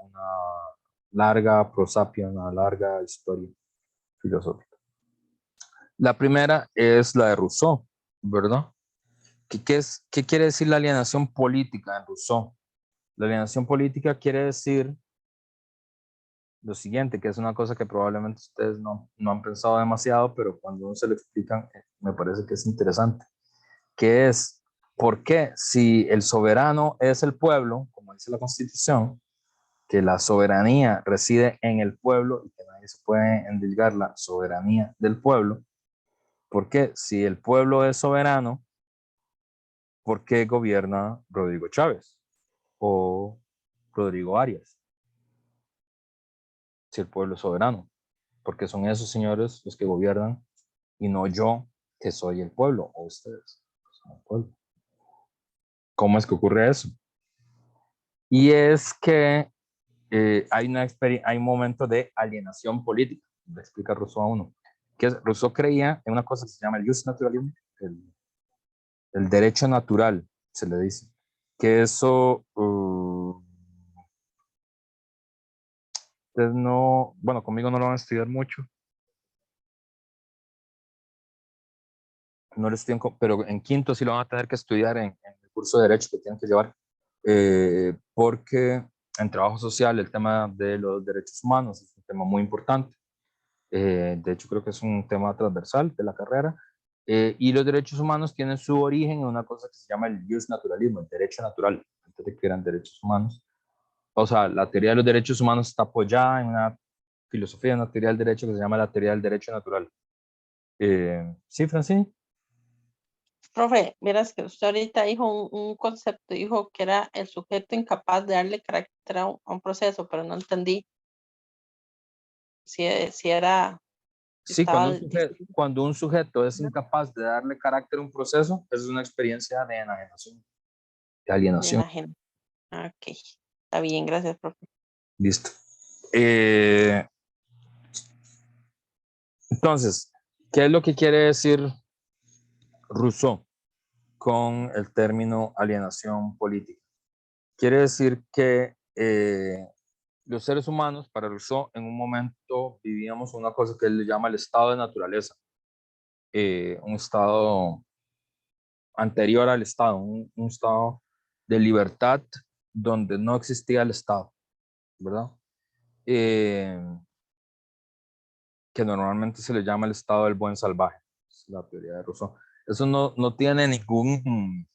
larga prosapia, una larga historia filosófica. La primera es la de Rousseau, ¿verdad? ¿Qué quiere decir la alienación política en Rousseau? La alienación política quiere decir lo siguiente, que es una cosa que probablemente ustedes no han pensado demasiado, pero cuando uno se lo explican, me parece que es interesante, que es, ¿por qué si el soberano es el pueblo, como dice la Constitución, que la soberanía reside en el pueblo y que nadie se puede endilgar la soberanía del pueblo. Porque si el pueblo es soberano, ¿por qué gobierna Rodrigo Chávez o Rodrigo Arias? Si el pueblo es soberano, porque son esos señores los que gobiernan y no yo, que soy el pueblo, o ustedes, que son el pueblo. ¿Cómo es que ocurre eso? Y es que hay un momento de alienación política, le explica Rousseau a uno, que Rousseau creía en una cosa que se llama el jus naturalium, el derecho natural, se le dice, que eso, ustedes no, bueno, conmigo no lo van a estudiar mucho, no lo estudian, pero en quinto sí lo van a tener que estudiar en el curso de derecho que tienen que llevar, porque en trabajo social el tema de los derechos humanos es un tema muy importante. De hecho, creo que es un tema transversal de la carrera. Y los derechos humanos tienen su origen en una cosa que se llama el jus naturalismo, el derecho natural, antes de que eran derechos humanos. O sea, la teoría de los derechos humanos está apoyada en una filosofía, una teoría del derecho que se llama la teoría del derecho natural. ¿Sí, Francine? Profe, verás que usted ahorita dijo un concepto, dijo que era el sujeto incapaz de darle carácter a un proceso, pero no entendí si era, si Sí, estaba cuando un sujeto es incapaz de darle carácter a un proceso, es una experiencia de enajenación, de bien alienación. ajeno. Ok, está bien, gracias, profe. Listo. Entonces, ¿qué es lo que quiere decir Rousseau con el término alienación política? Quiere decir que los seres humanos, para Rousseau, en un momento vivíamos una cosa que él llama el estado de naturaleza, un estado anterior al Estado, un estado de libertad donde no existía el Estado, ¿verdad? Que normalmente se le llama el estado del buen salvaje, es la teoría de Rousseau. Eso no tiene ningún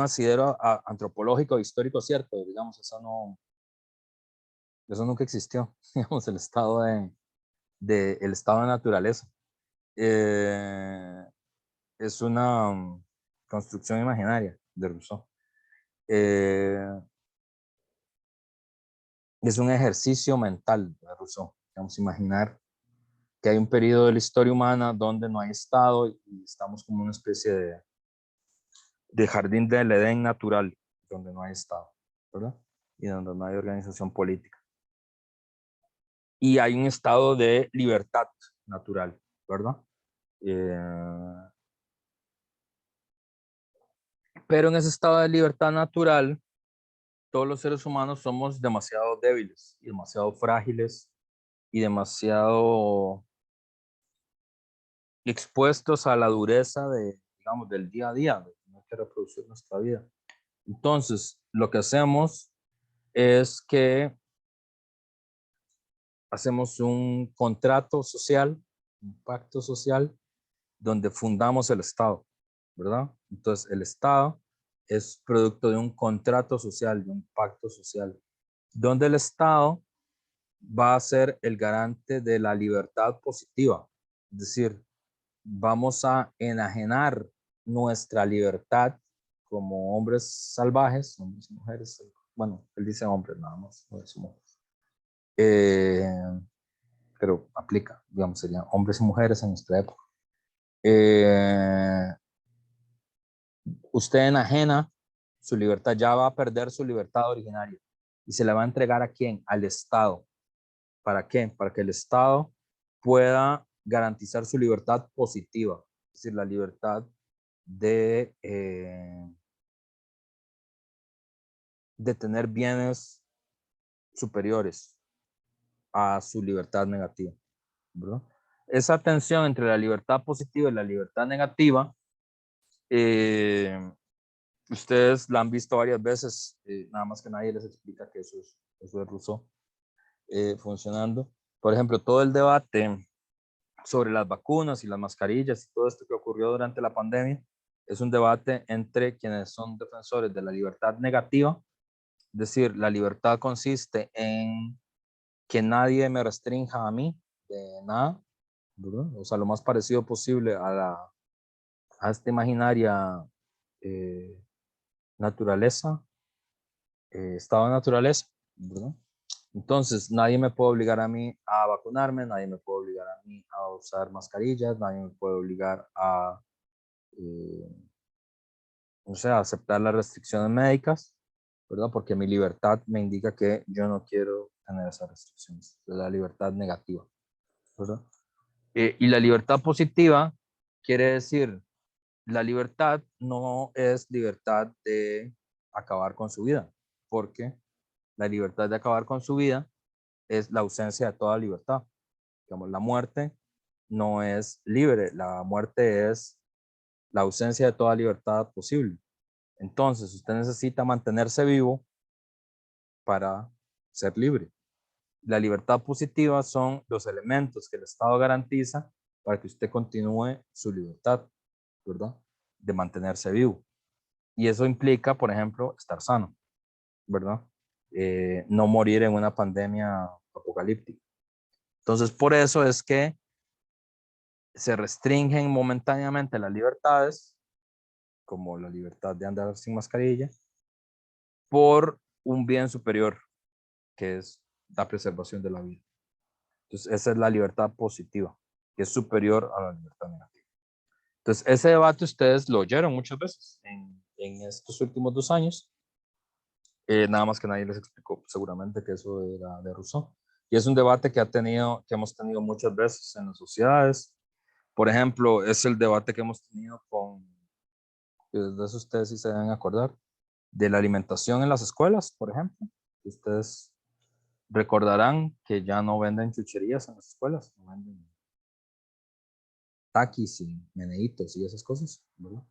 asidero antropológico o histórico cierto, digamos, eso nunca existió, digamos, el estado de naturaleza. Es una construcción imaginaria de Rousseau. Es un ejercicio mental de Rousseau, digamos, imaginar que hay un periodo de la historia humana donde no hay Estado y estamos como una especie de jardín del Edén natural, donde no hay Estado, ¿verdad? Y donde no hay organización política. Y hay un estado de libertad natural, ¿verdad? Pero en ese estado de libertad natural, todos los seres humanos somos demasiado débiles y demasiado frágiles y demasiado expuestos a la dureza digamos, del día a día, de tener que reproducir nuestra vida. Entonces, lo que hacemos es que hacemos un contrato social, un pacto social, donde fundamos el Estado, ¿verdad? Entonces, el Estado es producto de un contrato social, de un pacto social, donde el Estado va a ser el garante de la libertad positiva, es decir, vamos a enajenar nuestra libertad como hombres salvajes, hombres y mujeres, bueno, él dice hombres nada más, no es mujeres. Pero aplica, digamos, serían hombres y mujeres en nuestra época. Usted enajena su libertad, ya va a perder su libertad originaria y se la va a entregar ¿a quién? Al Estado. ¿Para qué? Para que el Estado pueda garantizar su libertad positiva, es decir, la libertad de tener bienes superiores a su libertad negativa, ¿verdad? Esa tensión entre la libertad positiva y la libertad negativa, ustedes la han visto varias veces, nada más que nadie les explica que eso es Rousseau funcionando. Por ejemplo, todo el debate sobre las vacunas y las mascarillas y todo esto que ocurrió durante la pandemia es un debate entre quienes son defensores de la libertad negativa decir, la libertad consiste en que nadie me restrinja a mí de nada, ¿verdad? O sea, lo más parecido posible a esta imaginaria naturaleza, estado de naturaleza, ¿verdad? Entonces, nadie me puede obligar a mí a vacunarme, nadie me puede obligar a mí a usar mascarillas, nadie me puede obligar a, no sé, a aceptar las restricciones médicas, ¿verdad? Porque mi libertad me indica que yo no quiero tener esas restricciones, de la libertad negativa, ¿verdad? Y la libertad positiva quiere decir, la libertad no es libertad de acabar con su vida, porque la libertad de acabar con su vida es la ausencia de toda libertad. Digamos, la muerte no es libre, la muerte es la ausencia de toda libertad posible. Entonces, usted necesita mantenerse vivo para ser libre. La libertad positiva son los elementos que el Estado garantiza para que usted continúe su libertad, ¿verdad? De mantenerse vivo. Y eso implica, por ejemplo, estar sano, ¿verdad? No morir en una pandemia apocalíptica. Entonces, por eso es que se restringen momentáneamente las libertades, como la libertad de andar sin mascarilla, por un bien superior, que es la preservación de la vida. Entonces, esa es la libertad positiva, que es superior a la libertad negativa. Entonces, ese debate ustedes lo oyeron muchas veces en estos últimos 2 años. Nada más que nadie les explicó seguramente que eso era de Rousseau. Y es un debate que hemos tenido muchas veces en las sociedades. Por ejemplo, es el debate que hemos tenido de eso ustedes sí se deben acordar, de la alimentación en las escuelas, por ejemplo. Ustedes recordarán que ya no venden chucherías en las escuelas, no venden taquis y meneitos y esas cosas, ¿verdad?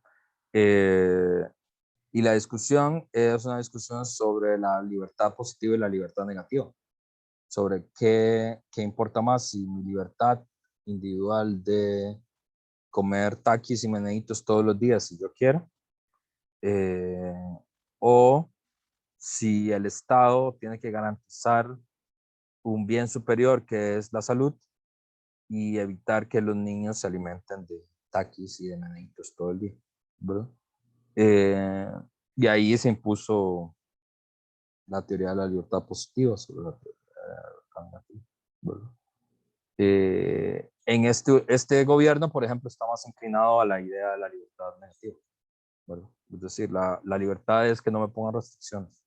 Y la discusión es una discusión sobre la libertad positiva y la libertad negativa, sobre qué importa más, si mi libertad individual de comer taquis y meneitos todos los días si yo quiero, o si el Estado tiene que garantizar un bien superior que es la salud y evitar que los niños se alimenten de taquis y de meneitos todo el día, ¿verdad? Y ahí se impuso la teoría de la libertad positiva sobre la teoría negativa, ¿verdad? En este gobierno, por ejemplo, está más inclinado a la idea de la libertad negativa, ¿verdad? Es decir, la libertad es que no me pongan restricciones.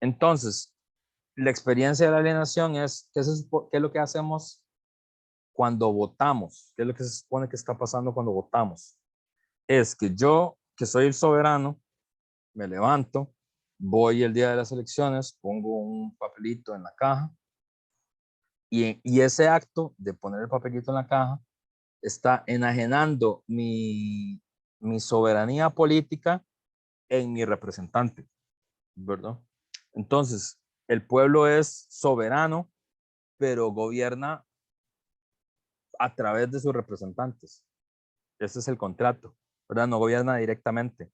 Entonces, la experiencia de la alienación es, ¿qué es lo que hacemos cuando votamos? ¿Qué es lo que se supone que está pasando cuando votamos? Es que yo, que soy el soberano, me levanto, voy el día de las elecciones, pongo un papelito en la caja y ese acto de poner el papelito en la caja está enajenando mi soberanía política en mi representante, ¿verdad? Entonces, el pueblo es soberano, pero gobierna a través de sus representantes. Ese es el contrato, ¿verdad? No gobierna directamente.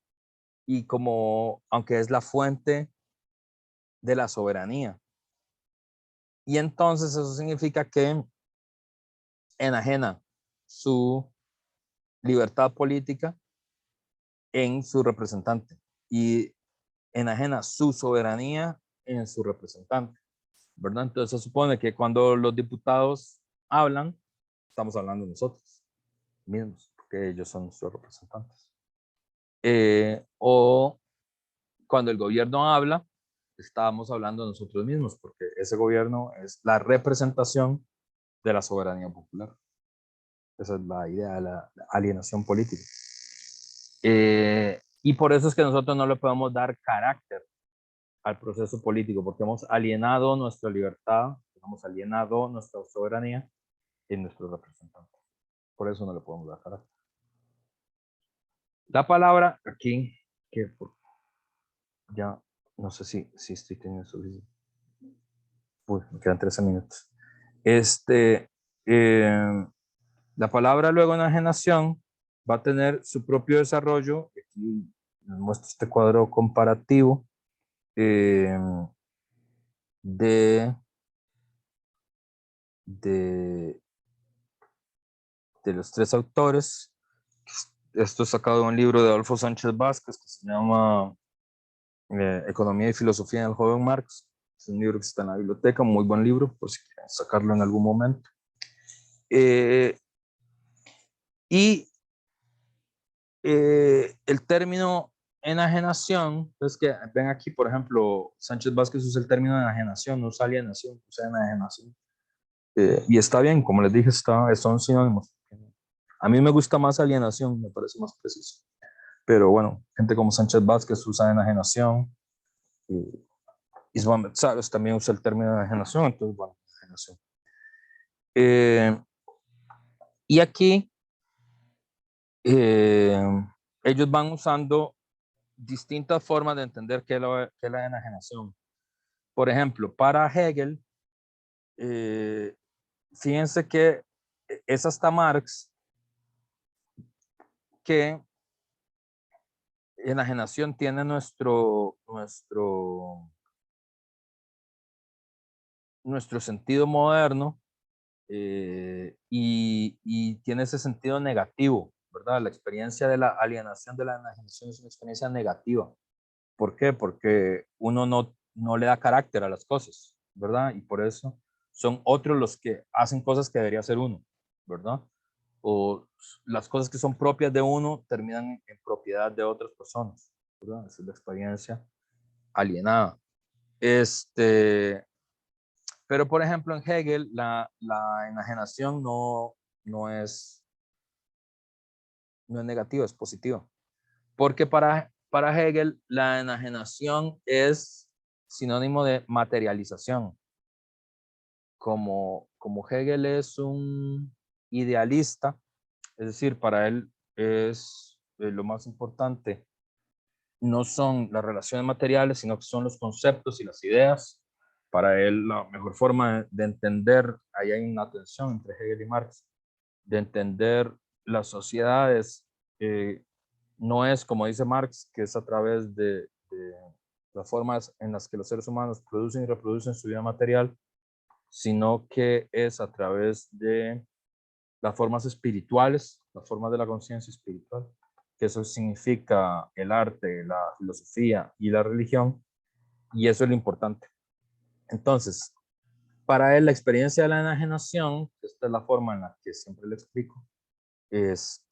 Y como, aunque es la fuente de la soberanía. Y entonces eso significa que enajena su libertad política en su representante y enajena su soberanía en su representante, ¿verdad? Entonces se supone que cuando los diputados hablan, estamos hablando de nosotros mismos, porque ellos son nuestros representantes. O cuando el gobierno habla, estamos hablando de nosotros mismos, porque ese gobierno es la representación de la soberanía popular. Esa es la idea de la alienación política. Y por eso es que nosotros no le podemos dar carácter al proceso político, porque hemos alienado nuestra libertad, hemos alienado nuestra soberanía en nuestros representantes. Por eso no le podemos dar carácter. La palabra aquí, que ya no sé si estoy teniendo suficiente. Uy, me quedan 13 minutos. La palabra luego enajenación va a tener su propio desarrollo. Aquí les muestro este cuadro comparativo de los tres autores. Esto es sacado de un libro de Adolfo Sánchez Vázquez que se llama Economía y Filosofía del Joven Marx. Es un libro que está en la biblioteca, muy buen libro, por si quieren sacarlo en algún momento. Y el término enajenación, es que ven aquí, por ejemplo, Sánchez Vázquez usa el término enajenación, no usa alienación, usa enajenación. Y está bien, como les dije, son sinónimos. A mí me gusta más alienación, me parece más preciso. Pero bueno, gente como Sánchez Vázquez usa enajenación. Ismael Metzaros también usa el término enajenación, entonces bueno, enajenación. Y aquí ellos van usando distintas formas de entender qué es la enajenación. Por ejemplo, para Hegel, fíjense que es hasta Marx que enajenación tiene nuestro sentido moderno y tiene ese sentido negativo, ¿verdad? La experiencia de la alienación, de la enajenación es una experiencia negativa. ¿Por qué? Porque uno no le da carácter a las cosas, ¿verdad? Y por eso son otros los que hacen cosas que debería hacer uno, ¿verdad? O las cosas que son propias de uno terminan en propiedad de otras personas, ¿verdad? Esa es la experiencia alienada. Pero por ejemplo en Hegel la enajenación no es negativa, es positiva. Porque para Hegel la enajenación es sinónimo de materialización. Como Hegel es un idealista, es decir, para él es lo más importante, no son las relaciones materiales, sino que son los conceptos y las ideas. Para él la mejor forma de entender, ahí hay una tensión entre Hegel y Marx, de entender las sociedades, no es como dice Marx, que es a través de las formas en las que los seres humanos producen y reproducen su vida material, sino que es a través de las formas espirituales, las formas de la conciencia espiritual, que eso significa el arte, la filosofía y la religión, y eso es lo importante. Entonces, para él la experiencia de la enajenación, esta es la forma en la que siempre le explico, es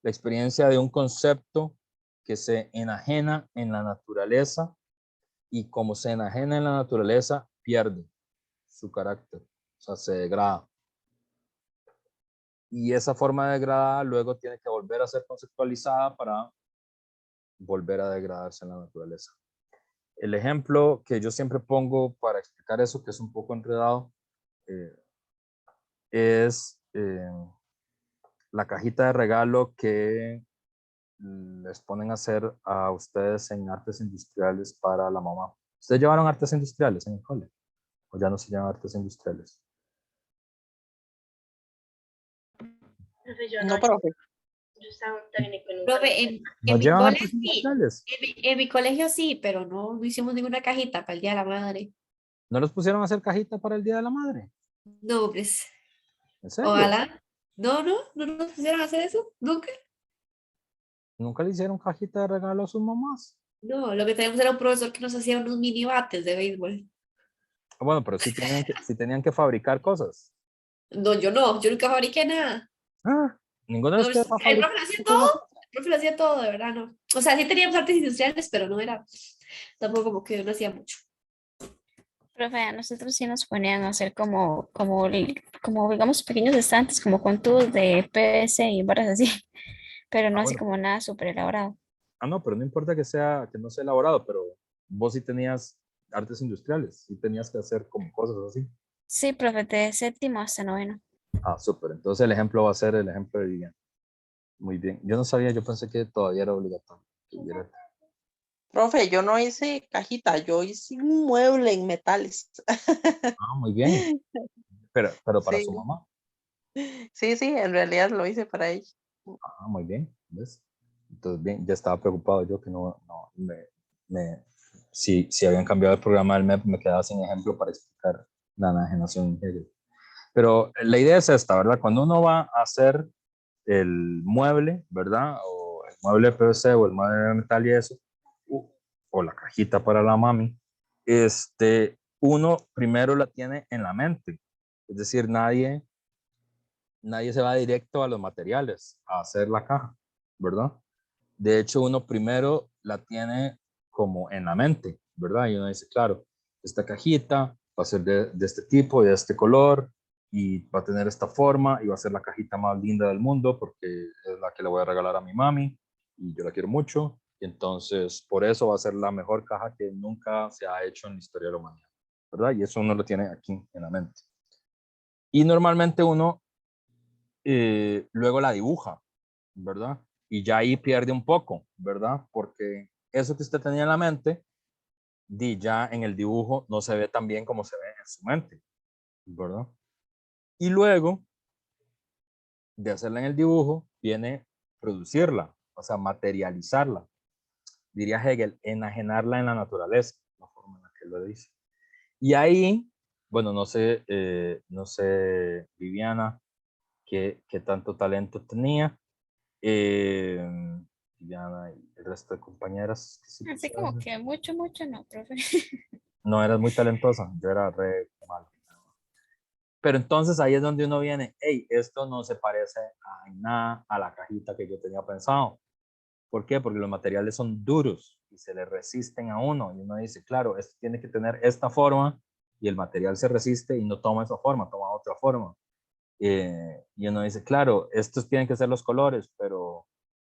la experiencia de un concepto que se enajena en la naturaleza y como se enajena en la naturaleza, pierde su carácter, o sea, se degrada. Y esa forma de degradar luego tiene que volver a ser conceptualizada para volver a degradarse en la naturaleza. El ejemplo que yo siempre pongo para explicar eso, que es un poco enredado, es la cajita de regalo que les ponen a hacer a ustedes en artes industriales para la mamá. ¿Ustedes llevaron artes industriales en el cole? ¿O ya no se llaman artes industriales? No, profe. Yo estaba un técnico en un Profe, colegio. ¿No en mi llevan colegio artes sí, industriales? en mi colegio sí, pero no hicimos ninguna cajita para el Día de la Madre. ¿No los pusieron a hacer cajita para el Día de la Madre? No, pues, ¿En serio? ojalá. No nos pusieron a hacer eso, nunca. ¿Nunca le hicieron cajita de regalo a sus mamás? No, lo que teníamos era un profesor que nos hacía unos mini bates de béisbol. Bueno, pero sí tenían que fabricar cosas. No, yo nunca fabriqué nada. Ah, ninguno de No, ustedes va a el fabricar profe lo hacía una todo, cosa. el profe lo hacía todo, de verdad, no. O sea, sí teníamos artes industriales, pero no era, tampoco como que no hacía mucho. Profe, a nosotros sí nos ponían a hacer como digamos, pequeños estantes, como con tubos de PVC y barras así, pero no así Bueno, como nada súper elaborado. no, pero no importa que no sea elaborado, pero vos sí tenías artes industriales, sí tenías que hacer como cosas así. Sí, profe, de séptimo hasta noveno. Ah, súper. Entonces el ejemplo va a ser el ejemplo de Vivian. Muy bien. Yo no sabía, yo pensé que todavía era obligatorio que hubiera. Profe, yo no hice cajita, yo hice un mueble en metales. Muy bien. Pero para su Sí. mamá. Sí, sí, en realidad lo hice para ella. Ah, muy bien, ¿ves? Entonces, bien, ya estaba preocupado yo que si habían cambiado el programa del MEP, me quedaba sin ejemplo para explicar la enajenación en Hegel. Pero la idea es esta, ¿verdad? Cuando uno va a hacer el mueble, ¿verdad? O el mueble de PVC o el mueble de metal y eso, o la cajita para la mami, uno primero la tiene en la mente. Es decir, nadie se va directo a los materiales a hacer la caja, ¿verdad? De hecho, uno primero la tiene como en la mente, ¿verdad? Y uno dice, claro, esta cajita va a ser de este tipo y de este color y va a tener esta forma y va a ser la cajita más linda del mundo porque es la que le voy a regalar a mi mami y yo la quiero mucho. Y entonces, por eso va a ser la mejor caja que nunca se ha hecho en la historia de la humanidad, ¿verdad? Y eso uno lo tiene aquí en la mente. Y normalmente uno luego la dibuja, ¿verdad? Y ya ahí pierde un poco, ¿verdad? Porque eso que usted tenía en la mente, ya en el dibujo no se ve tan bien como se ve en su mente, ¿verdad? Y luego de hacerla en el dibujo, viene producirla, o sea, materializarla. Diría Hegel, enajenarla en la naturaleza, la forma en la que lo dice. Y ahí, bueno, no sé, Viviana, qué tanto talento tenía, Diana y el resto de compañeras que sí Así pusieron. como que mucho, mucho no, profe. No eras muy talentosa, yo era re malo. Pero entonces ahí es donde uno viene, hey, esto no se parece a nada a la cajita que yo tenía pensado. ¿Por qué? Porque los materiales son duros y se le resisten a uno. Y uno dice, claro, esto tiene que tener esta forma y el material se resiste y no toma esa forma, toma otra forma. Y uno dice, claro, estos tienen que ser los colores, pero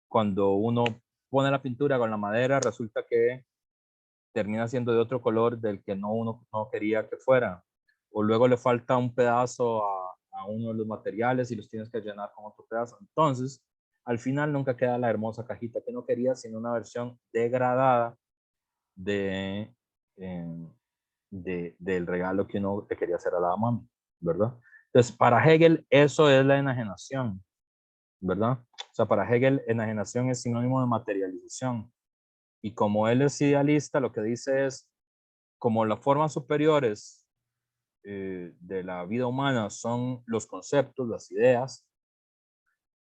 cuando uno pone la pintura con la madera, resulta que termina siendo de otro color del que uno no quería que fuera. O luego le falta un pedazo a uno de los materiales y los tienes que llenar con otro pedazo. Entonces, al final nunca queda la hermosa cajita que no quería, sino una versión degradada de, eh, del regalo que uno le quería hacer a la mami, ¿verdad? Entonces, para Hegel, eso es la enajenación, ¿verdad? O sea, para Hegel, enajenación es sinónimo de materialización. Y como él es idealista, lo que dice es, como las formas superiores de la vida humana son los conceptos, las ideas,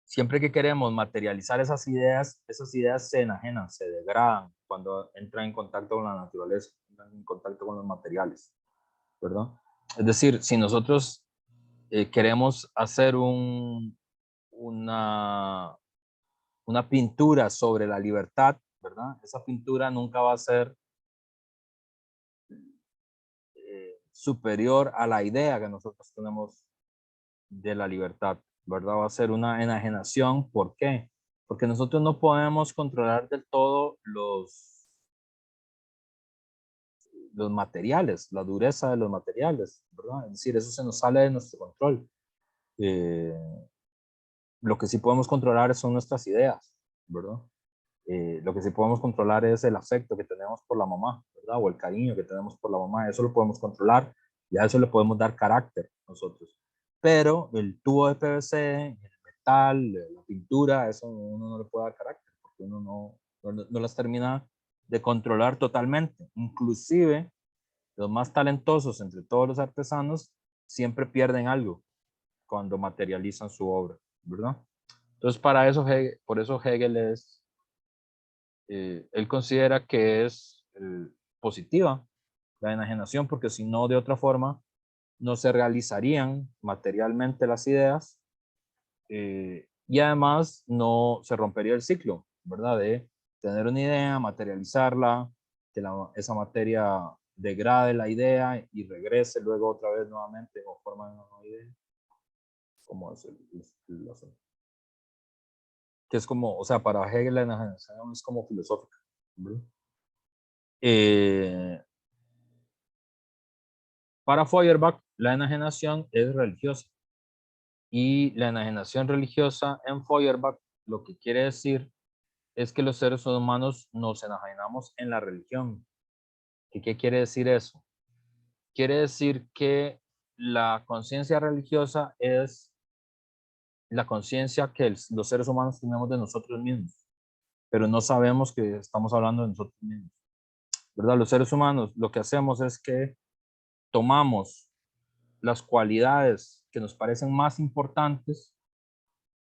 siempre que queremos materializar esas ideas se enajenan, se degradan cuando entran en contacto con la naturaleza, entran en contacto con los materiales, ¿verdad? Es decir, si nosotros queremos hacer una pintura sobre la libertad, ¿verdad? Esa pintura nunca va a ser superior a la idea que nosotros tenemos de la libertad, ¿verdad? Va a ser una enajenación. ¿Por qué? Porque nosotros no podemos controlar del todo los materiales, la dureza de los materiales, ¿verdad? Es decir, eso se nos sale de nuestro control. Eh, lo que sí podemos controlar son nuestras ideas, ¿verdad? Lo que sí podemos controlar es el afecto que tenemos por la mamá, ¿verdad? O el cariño que tenemos por la mamá, eso lo podemos controlar y a eso le podemos dar carácter nosotros. Pero el tubo de PVC, el metal, la pintura, eso uno no le puede dar carácter porque uno no las termina de controlar totalmente. Inclusive los más talentosos entre todos los artesanos siempre pierden algo cuando materializan su obra, ¿verdad? Entonces, por eso Hegel él considera que es positiva la enajenación, porque si no, de otra forma, no se realizarían materialmente las ideas y además no se rompería el ciclo, ¿verdad? De tener una idea, materializarla, que esa materia degrade la idea y regrese luego otra vez nuevamente en forma de una nueva idea. Como es el asunto. Que es como, o sea, para Hegel la enajenación es como filosófica, ¿verdad? Para Feuerbach, la enajenación es religiosa. Y la enajenación religiosa en Feuerbach lo que quiere decir es que los seres humanos nos enajenamos en la religión. ¿Qué quiere decir eso? Quiere decir que la conciencia religiosa es la conciencia que los seres humanos tenemos de nosotros mismos, pero no sabemos que estamos hablando de nosotros mismos, ¿verdad? Los seres humanos lo que hacemos es que tomamos las cualidades que nos parecen más importantes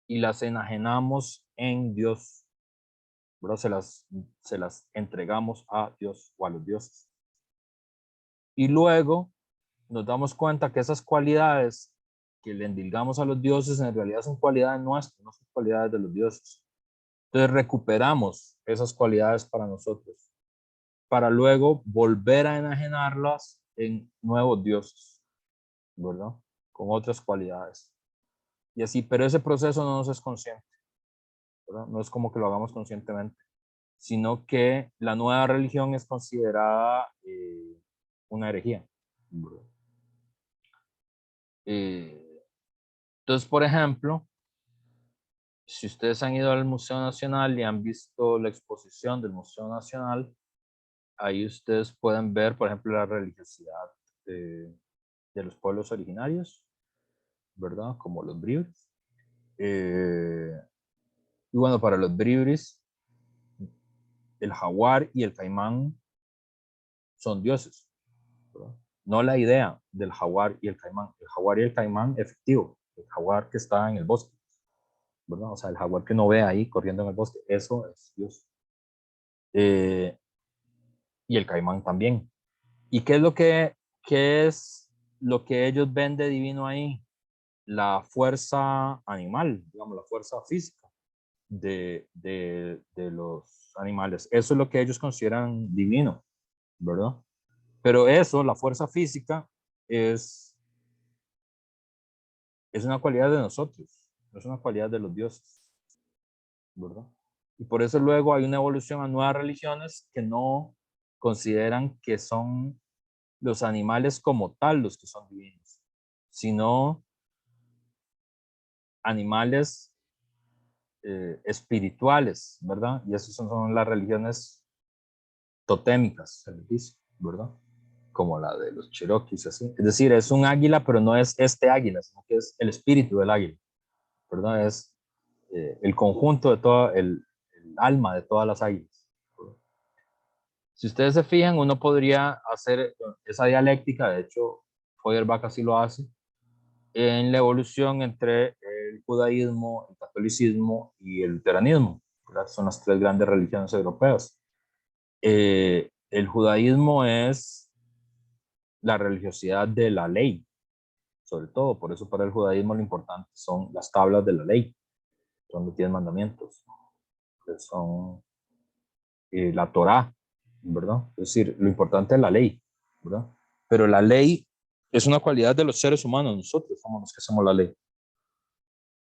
y las enajenamos en Dios, ¿verdad? Se las entregamos a Dios o a los dioses. Y luego nos damos cuenta que esas cualidades que le endilgamos a los dioses en realidad son cualidades nuestras, no son cualidades de los dioses. Entonces recuperamos esas cualidades para nosotros, para luego volver a enajenarlas en nuevos dioses, ¿verdad? Con otras cualidades. Y así, pero ese proceso no nos es consciente, ¿verdad? No es como que lo hagamos conscientemente, sino que la nueva religión es considerada una herejía, ¿verdad? Entonces, por ejemplo, si ustedes han ido al Museo Nacional y han visto la exposición del Museo Nacional, ahí ustedes pueden ver, por ejemplo, la religiosidad de los pueblos originarios, ¿verdad? Como los bribris. Y bueno, para los bribris, el jaguar y el caimán son dioses, ¿verdad? No la idea del jaguar y el caimán. El jaguar y el caimán efectivo, el jaguar que está en el bosque, ¿verdad? O sea, el jaguar que no ve ahí corriendo en el bosque, eso es Dios. Y el caimán también. ¿Y qué es lo que ellos ven de divino ahí? La fuerza animal, digamos, la fuerza física de los animales. Eso es lo que ellos consideran divino, ¿verdad? Pero eso, la fuerza física, es una cualidad de nosotros, no es una cualidad de los dioses, ¿verdad? Y por eso luego hay una evolución a nuevas religiones que no consideran que son los animales como tal los que son divinos, sino animales espirituales, ¿verdad? Y esas son las religiones totémicas, se les dice, ¿verdad? Como la de los cherokees, así. Es decir, es un águila, pero no es este águila, sino que es el espíritu del águila, ¿verdad? Es el conjunto de todo, el alma de todas las águilas, ¿verdad? Si ustedes se fijan, uno podría hacer esa dialéctica, de hecho, Feuerbach así lo hace, en la evolución entre el judaísmo, el catolicismo y el luteranismo, ¿verdad? Son las tres grandes religiones europeas. El judaísmo es la religiosidad de la ley, sobre todo, por eso para el judaísmo lo importante son las tablas de la ley, son los 10 mandamientos, que son la Torá, ¿verdad? Es decir, lo importante es la ley, ¿verdad? Pero la ley es una cualidad de los seres humanos, nosotros somos los que hacemos la ley,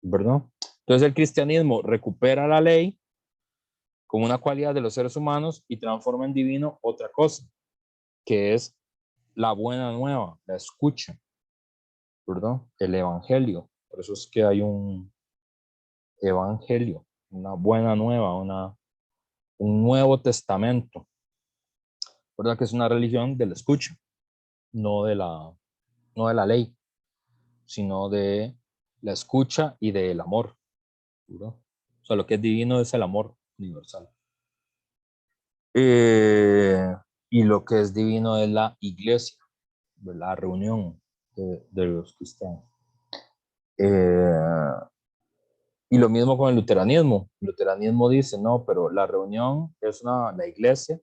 ¿verdad? Entonces el cristianismo recupera la ley como una cualidad de los seres humanos y transforma en divino otra cosa, que es la buena nueva, la escucha, ¿verdad? El evangelio. Por eso es que hay un evangelio, una buena nueva, un nuevo testamento, ¿verdad? Que es una religión de la escucha, no de la ley, sino de la escucha y del amor, ¿verdad? O sea, lo que es divino es el amor universal. Y lo que es divino es la iglesia, la reunión de los cristianos. Y lo mismo con el luteranismo. El luteranismo dice, no, pero la reunión la iglesia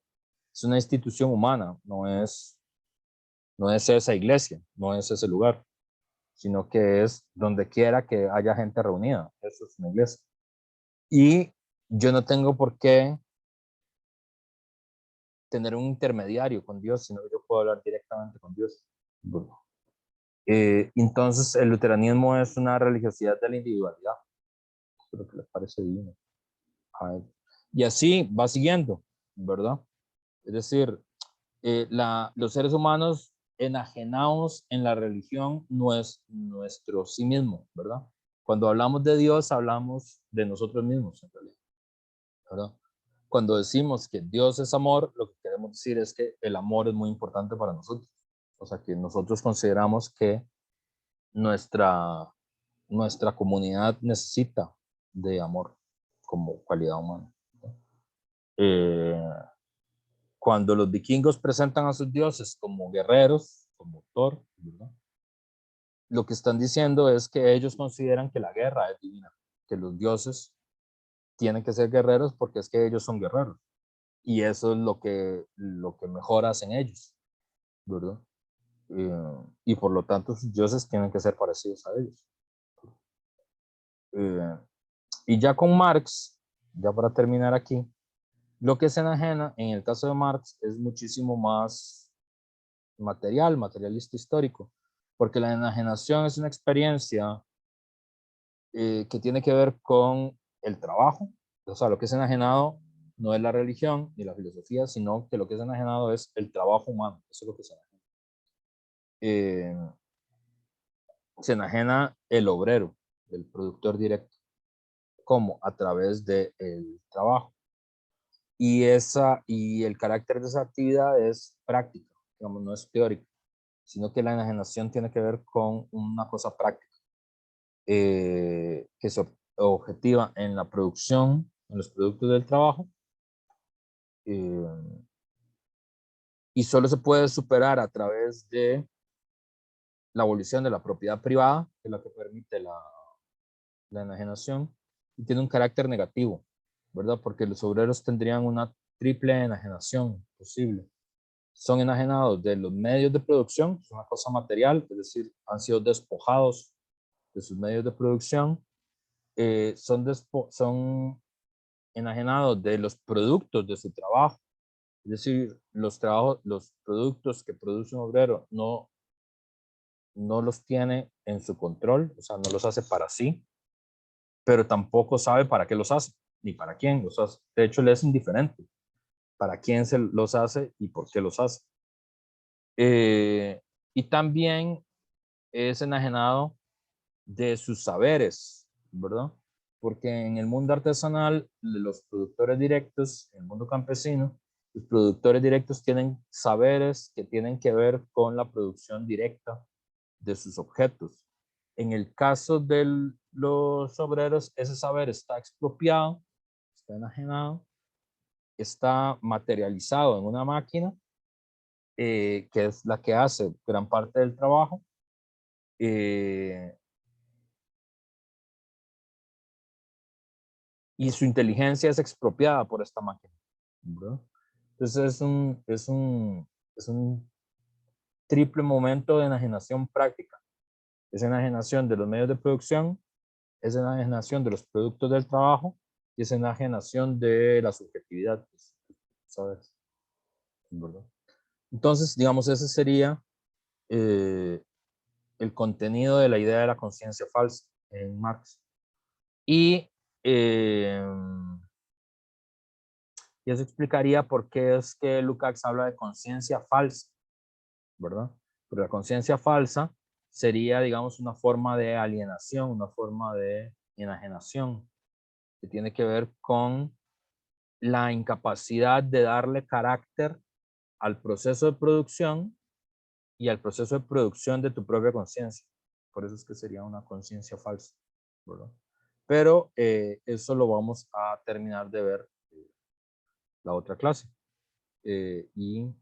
es una institución humana, no es esa iglesia, no es ese lugar, sino que es donde quiera que haya gente reunida. Eso es una iglesia. Y yo no tengo por qué tener un intermediario con Dios, sino que yo puedo hablar directamente con Dios. Entonces, el luteranismo es una religiosidad de la individualidad. Eso es lo que les parece divino. Y así va siguiendo, ¿verdad? Es decir, los seres humanos enajenados en la religión no es nuestro sí mismo, ¿verdad? Cuando hablamos de Dios, hablamos de nosotros mismos, en realidad, ¿verdad? Cuando decimos que Dios es amor, lo que queremos decir es que el amor es muy importante para nosotros. O sea, que nosotros consideramos que nuestra nuestra comunidad necesita de amor como cualidad humana. Cuando los vikingos presentan a sus dioses como guerreros, como Thor, ¿verdad? Lo que están diciendo es que ellos consideran que la guerra es divina, que los dioses tienen que ser guerreros porque es que ellos son guerreros. Y eso es lo que mejor hacen ellos, ¿verdad? Y por lo tanto sus dioses tienen que ser parecidos a ellos. Y ya con Marx, ya para terminar aquí, lo que se enajena en el caso de Marx es muchísimo más materialista histórico, porque la enajenación es una experiencia que tiene que ver con el trabajo. O sea, lo que es enajenado no es la religión ni la filosofía, sino que lo que es enajenado es el trabajo humano. Eso es lo que se enajena. Se enajena el obrero, el productor directo, como a través del trabajo. Y el carácter de esa actividad es práctica, digamos, no es teórica, sino que la enajenación tiene que ver con una cosa práctica, que se objetiva en la producción, en los productos del trabajo, y solo se puede superar a través de la abolición de la propiedad privada, que es la que permite la enajenación, y tiene un carácter negativo, ¿verdad? Porque los obreros tendrían una triple enajenación posible. Son enajenados de los medios de producción, es una cosa material, es decir, han sido despojados de sus medios de producción, son enajenados de los productos de su trabajo, es decir, los productos que produce un obrero no los tiene en su control, o sea, no los hace para sí, pero tampoco sabe para qué los hace, ni para quién los hace. De hecho, le es indiferente para quién se los hace y por qué los hace. Y también es enajenado de sus saberes, ¿verdad? Porque en el mundo artesanal, los productores directos, en el mundo campesino, los productores directos tienen saberes que tienen que ver con la producción directa de sus objetos. En el caso de los obreros, ese saber está expropiado, está enajenado, está materializado en una máquina, que es la que hace gran parte del trabajo, y su inteligencia es expropiada por esta máquina, ¿verdad? Entonces es un triple momento de enajenación práctica. Es enajenación de los medios de producción, es enajenación de los productos del trabajo y es enajenación de la subjetividad, ¿sabes? ¿Verdad? Entonces, digamos, ese sería el contenido de la idea de la conciencia falsa en Marx. Y eso explicaría por qué es que Lukács habla de conciencia falsa, ¿verdad? Porque la conciencia falsa sería, digamos, una forma de alienación, una forma de enajenación, que tiene que ver con la incapacidad de darle carácter al proceso de producción y al proceso de producción de tu propia conciencia. Por eso es que sería una conciencia falsa, ¿verdad? Pero eso lo vamos a terminar de ver la otra clase. Y